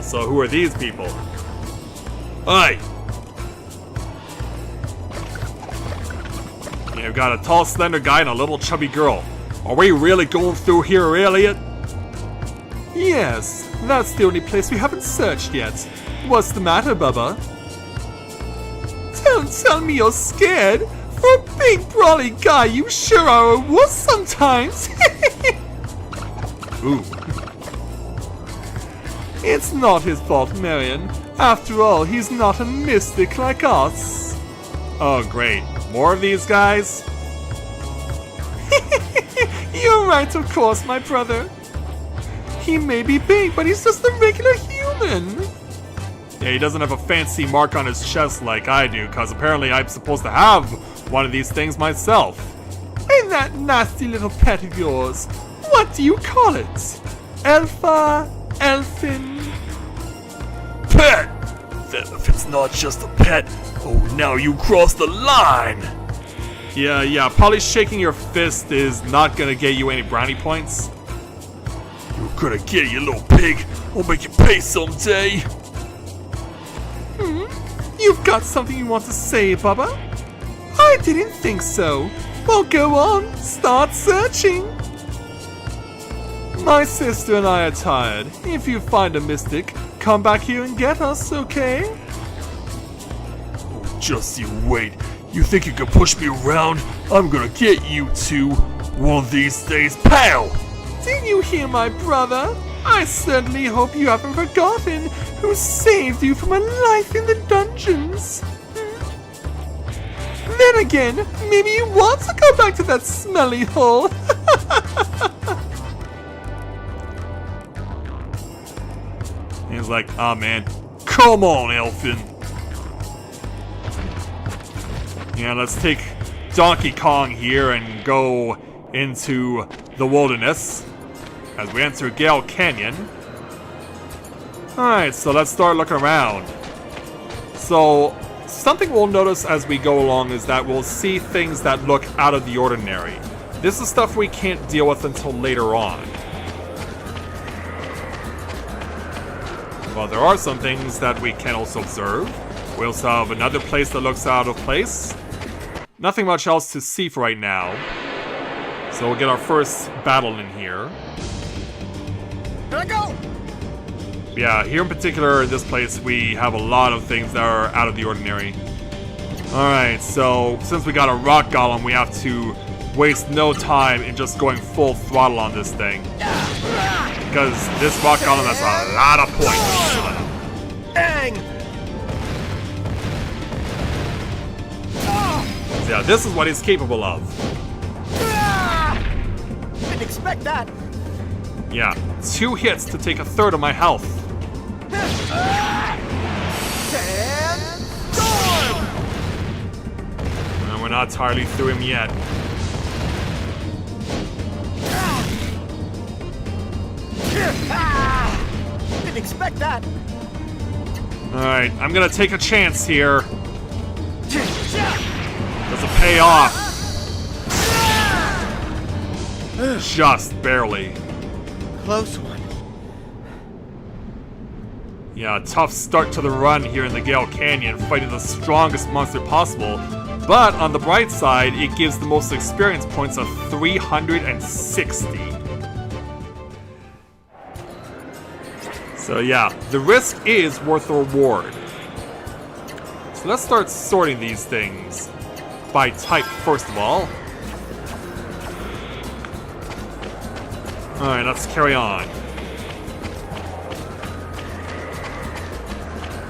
So who are these people? Hey! You've got a tall, slender guy and a little chubby girl. Are we really going through here, Elliot? Yes, that's the only place we haven't searched yet. What's the matter, Bubba? Don't tell me you're scared. For a big, brawly guy, you sure are a wuss sometimes. Ooh. It's not his fault, Marion. After all, he's not a mystic like us. Oh, great. More of these guys? You're right, of course, my brother. He may be big, but he's just a regular human. Yeah, he doesn't have a fancy mark on his chest like I do, because apparently I'm supposed to have one of these things myself. And that nasty little pet of yours, what do you call it? Alpha? Elfin? Pet! Then if it's not just a pet, oh, now you crossed the line! Yeah, probably shaking your fist is not gonna get you any brownie points. You're gonna get it, you little pig! I'll make you pay someday! You've got something you want to say, Bubba? I didn't think so. Well, go on, start searching! My sister and I are tired. If you find a mystic, come back here and get us, okay? Oh, just you wait. You think you can push me around? I'm gonna get you two. One of these days, pow! Did you hear my brother? I certainly hope you haven't forgotten who saved you from a life in the dungeons. Then again, maybe you want to go back to that smelly hole. He's like, ah, man, come on, Elfin. Yeah, let's take Donkey Kong here and go into the wilderness as we enter Gale Canyon. Alright, so let's start looking around. So, something we'll notice as we go along is that we'll see things that look out of the ordinary. This is stuff we can't deal with until later on. Well, there are some things that we can also observe. We also have another place that looks out of place. Nothing much else to see for right now. So we'll get our first battle in here. Here I go! Yeah, here in particular, in this place, we have a lot of things that are out of the ordinary. Alright, so since we got a rock golem, we have to waste no time in just going full throttle on this thing. Because this rock golem has a lot of points. Dang! So yeah, this is what he's capable of. Didn't expect that. Yeah, 2 hits to take 1/3 of my health. And we're not entirely through him yet. Didn't expect that. Alright, I'm gonna take a chance here. Doesn't pay off. Just barely. Close one. Yeah, tough start to the run here in the Gale Canyon, fighting the strongest monster possible. But on the bright side, it gives the most experience points of 360. So yeah, the risk is worth the reward. So let's start sorting these things by type first of all. Alright, let's carry on.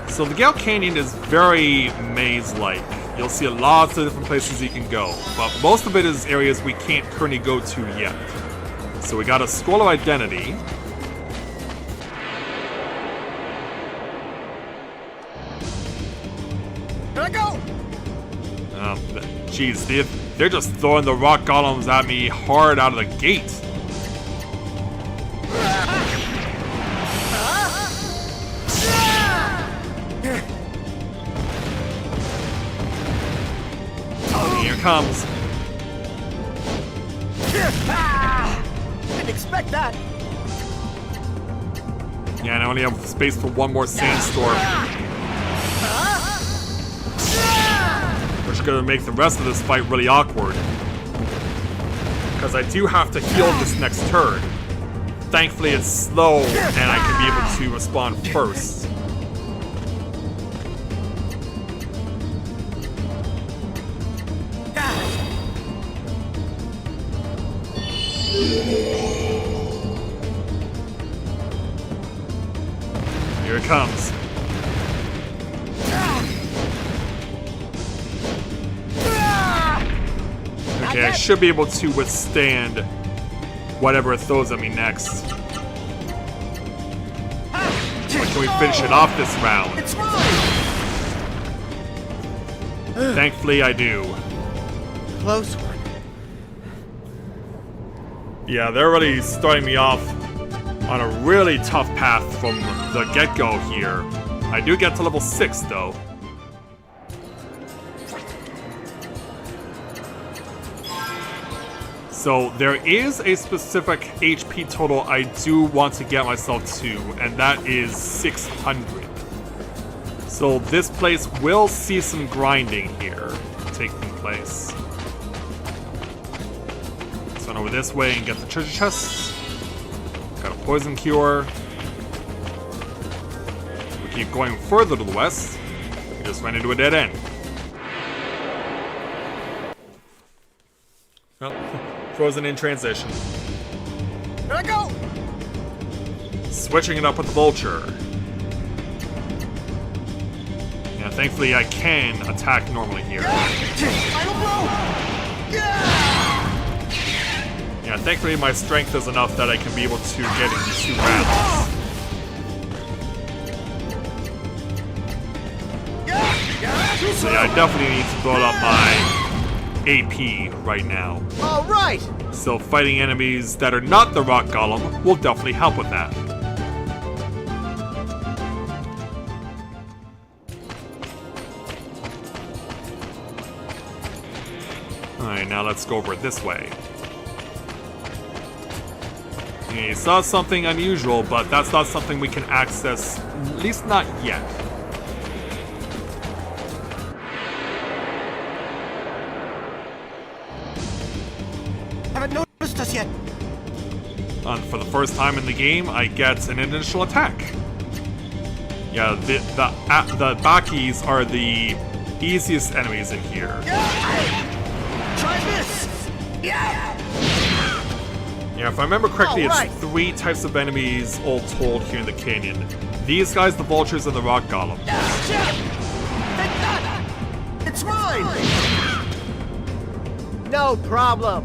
So the Gale Canyon is very maze-like. You'll see lots of different places you can go, but most of it is areas we can't currently go to yet. So we got a Scroll of Identity. Here I go! Jeez, they're just throwing the rock golems at me hard out of the gate. Here it comes. Didn't expect that. Yeah, and I only have space for one more sandstorm. Which is gonna make the rest of this fight really awkward. Because I do have to heal this next turn. Thankfully it's slow and I can be able to respond first. Here it comes. Okay, I should be able to withstand whatever it throws at me next. Or can we finish it off this round? It's mine! Thankfully I do. Close one. Yeah, they're already starting me off on a really tough path from the get-go here. I do get to level 6 though. So there is a specific HP total I do want to get myself to, and that is 600. So this place will see some grinding here taking place. Let's run over this way and get the treasure chests. Got a poison cure. We keep going further to the west. We just ran into a dead end. Well, frozen in transition. Here I go! Switching it up with the vulture. Yeah, thankfully I can attack normally here. Final blow! Yeah, thankfully my strength is enough that I can be able to get into 2 rounds. So yeah, I definitely need to build up my AP right now. All right! So fighting enemies that are not the rock golem will definitely help with that. Alright, now let's go over it this way. Yeah, you saw something unusual, but that's not something we can access, at least not yet. Haven't noticed us yet. For the first time in the game, I get an initial attack. Yeah, the Bakis are the easiest enemies in here. Try this! Yeah, if I remember correctly, Alright. it's 3 types of enemies all told here in the canyon. These guys, the vultures, and the rock golem. It's mine! No problem.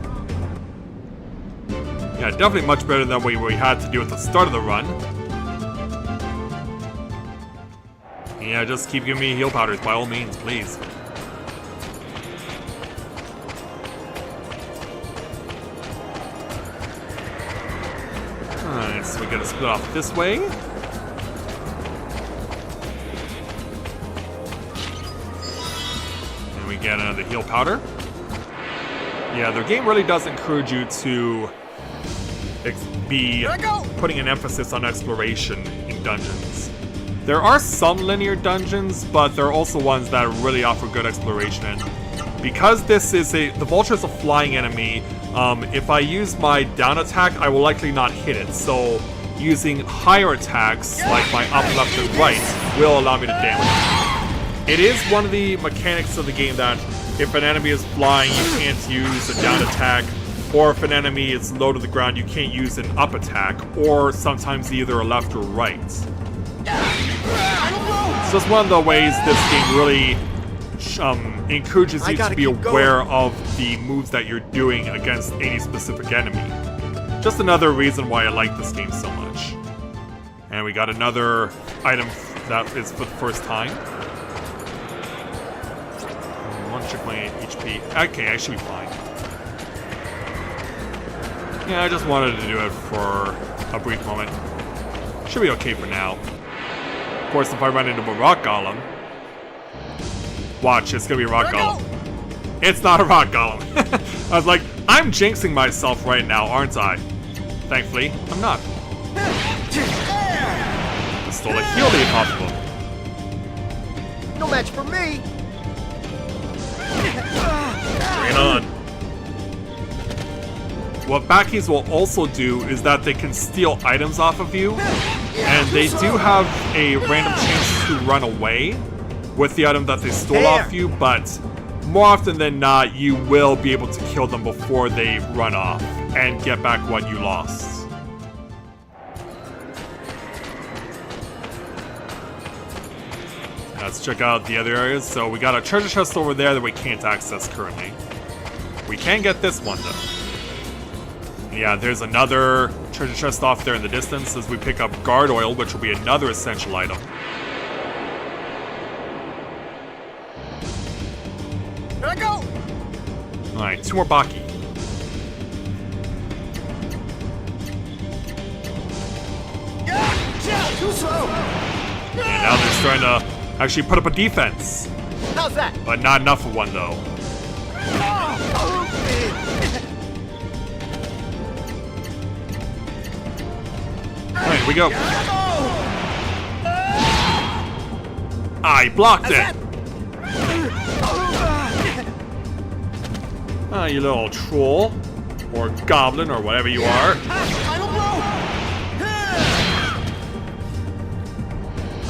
Yeah, definitely much better than what we had to do at the start of the run. Yeah, just keep giving me heal powders by all means, please. Alright, so we gotta split off this way. And we get another heal powder. Yeah, the game really does encourage you to be putting an emphasis on exploration in dungeons. There are some linear dungeons, but there are also ones that really offer good exploration. And because this is the vulture is a flying enemy, if I use my down attack, I will likely not hit it. So using higher attacks, like my up, left, and right, will allow me to damage it. It is one of the mechanics of the game that if an enemy is flying, you can't use a down attack, or if an enemy is low to the ground, you can't use an up attack, or sometimes either a left or right. So it's one of the ways this game really encourages you to be aware of the moves that you're doing against any specific enemy. Just another reason why I like this game so much. And we got another item that is for the first time. I want to check my HP. Okay, I should be fine. Yeah, I just wanted to do it for a brief moment. Should be okay for now. Of course, if I run into a rock golem... Watch, it's gonna be a rock golem. It's not a rock golem. I was like, I'm jinxing myself right now, aren't I? Thankfully, I'm not. Just stole a heal if possible. No match for me. Bring it on. What Bakis will also do is that they can steal items off of you, and they do have a random chance to run away with the item that they stole off you, but more often than not, you will be able to kill them before they run off and get back what you lost. Let's check out the other areas. So we got a treasure chest over there that we can't access currently. We can get this one though. Yeah, there's another treasure chest off there in the distance as we pick up guard oil, which will be another essential item. Here I go. Alright, 2 more Baki. Too slow. And now they're starting to actually put up a defense. How's that? But not enough of one though. Alright, here we go. I blocked it! Ah, you little troll. Or goblin, or whatever you are.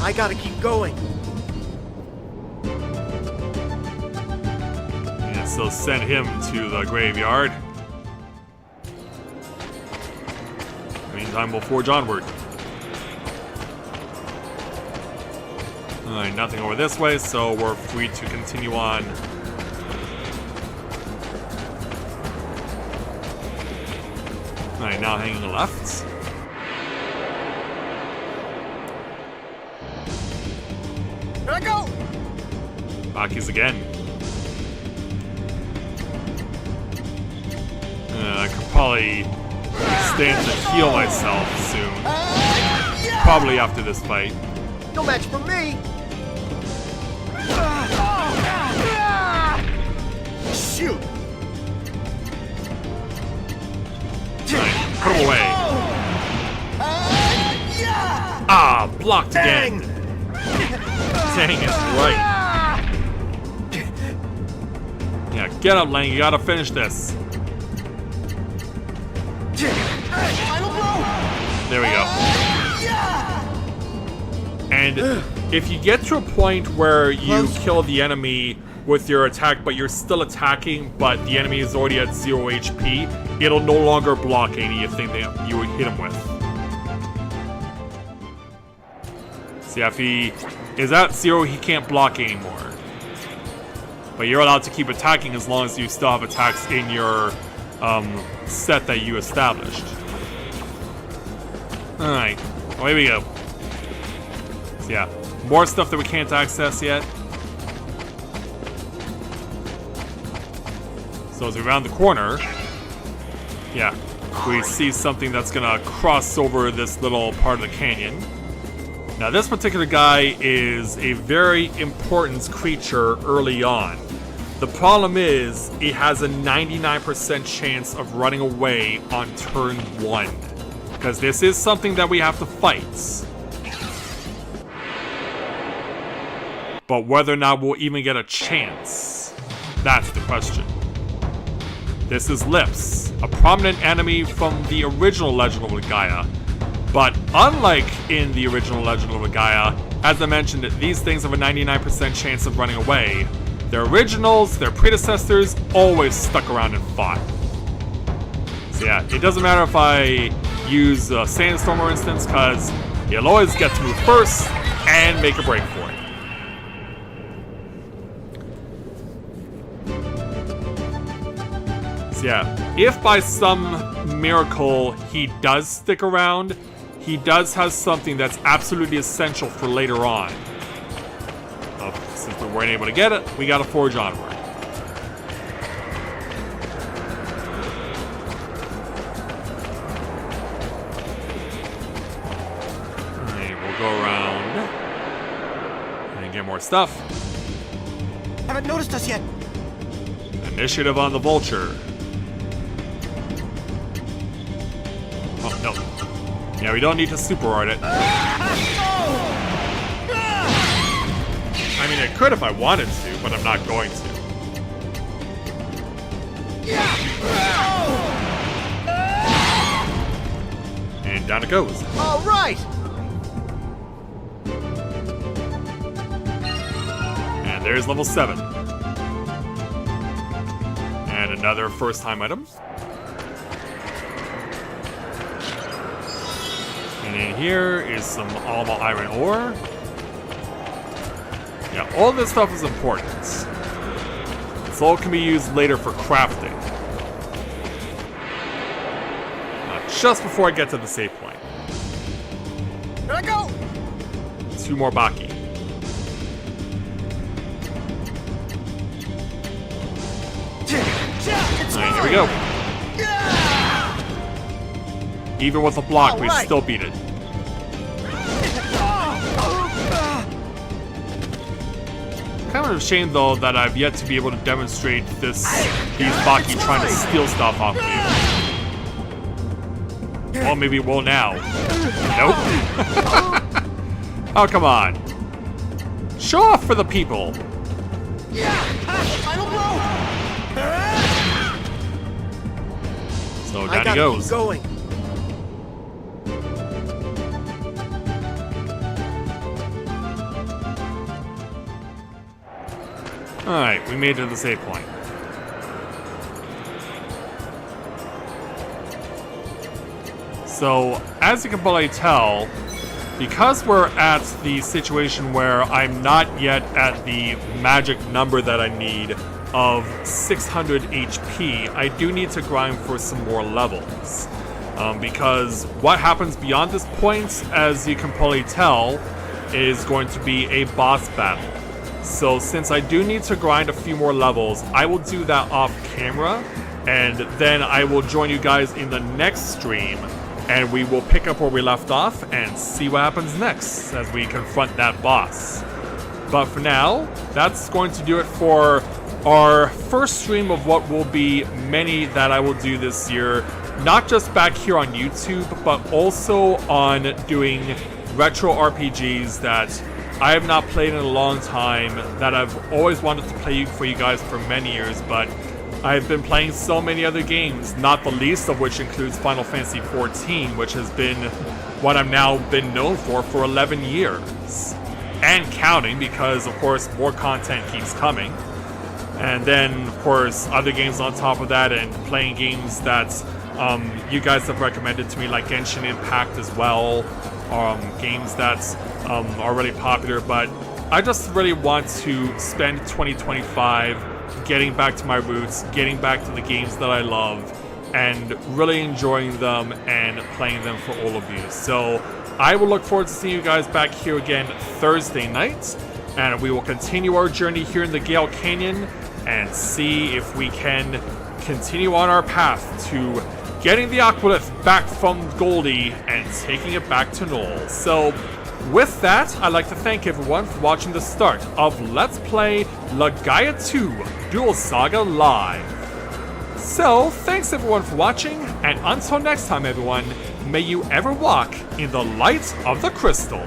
I gotta keep going. And so send him to the graveyard. Meantime, we'll forge onward. Alright, nothing over this way, so we're free to continue on. Alright, now hanging left. Here I go. Bakis again. I could probably stand to heal myself soon. Probably after this fight. No match for me. Shoot. Right, put him away. Ah, blocked again. Dang it, right. Yeah, get up, Lang. You gotta finish this. There we go. And if you get to a point where you kill the enemy with your attack, but you're still attacking, but the enemy is already at 0 HP, it'll no longer block anything that you would hit him with. See, if he is at 0, he can't block anymore. But you're allowed to keep attacking as long as you still have attacks in your set that you established. Alright, away we go. So yeah, more stuff that we can't access yet. So as we round the corner, yeah, we see something that's gonna cross over this little part of the canyon. Now this particular guy is a very important creature early on. The problem is, it has a 99% chance of running away on turn 1. Because this is something that we have to fight. But whether or not we'll even get a chance, that's the question. This is Lips, a prominent enemy from the original Legend of Legaia. But unlike in the original Legend of Legaia, as I mentioned, these things have a 99% chance of running away. Their originals, their predecessors, always stuck around and fought. So yeah, it doesn't matter if I use Sandstorm, for instance, because you'll always get to move first and make a break for it. So yeah, if by some miracle he does stick around, he does have something that's absolutely essential for later on. Since we weren't able to get it, we gotta forge onward. Alright, we'll go around and get more stuff. Haven't noticed us yet. Initiative on the Vulture. Oh, no. Yeah, we don't need to super art it. I mean, I could if I wanted to, but I'm not going to. And down it goes. All right. And there's level 7. And another first-time item. And in here is some Alma Iron Ore. Yeah, all this stuff is important. This all can be used later for crafting. Just before I get to the save point. Here I go. 2 more Baki. Alright, here we go. Even with a block, we still beat it. Kind of a shame though that I've yet to be able to demonstrate these Baki trying to steal stuff off of you. Well, maybe we'll now. Nope. Oh, come on. Show off for the people. So down he goes. Keep going. Alright, we made it to the save point. So, as you can probably tell, because we're at the situation where I'm not yet at the magic number that I need of 600 HP, I do need to grind for some more levels. Because what happens beyond this point, as you can probably tell, is going to be a boss battle. So since I do need to grind a few more levels, I will do that off camera, and then I will join you guys in the next stream, and we will pick up where we left off and see what happens next as we confront that boss. But for now, that's going to do it for our first stream of what will be many that I will do this year, not just back here on YouTube, but also on doing retro RPGs that I have not played in a long time, that I've always wanted to play for you guys for many years, but I've been playing so many other games, not the least of which includes Final Fantasy XIV, which has been what I've now been known for 11 years. And counting, because of course more content keeps coming. And then, of course, other games on top of that, and playing games that you guys have recommended to me, like Genshin Impact as well. Games that are really popular, but I just really want to spend 2025 getting back to my roots, getting back to the games that I love, and really enjoying them and playing them for all of you. So I will look forward to seeing you guys back here again Thursday night, and we will continue our journey here in the Gale Canyon and see if we can continue on our path to getting the Aqualith back from Goldie and taking it back to Null. So With that, I'd like to thank everyone for watching the start of Let's Play Legaia 2 Duel Saga Live. So, thanks everyone for watching, and until next time everyone, may you ever walk in the light of the crystal.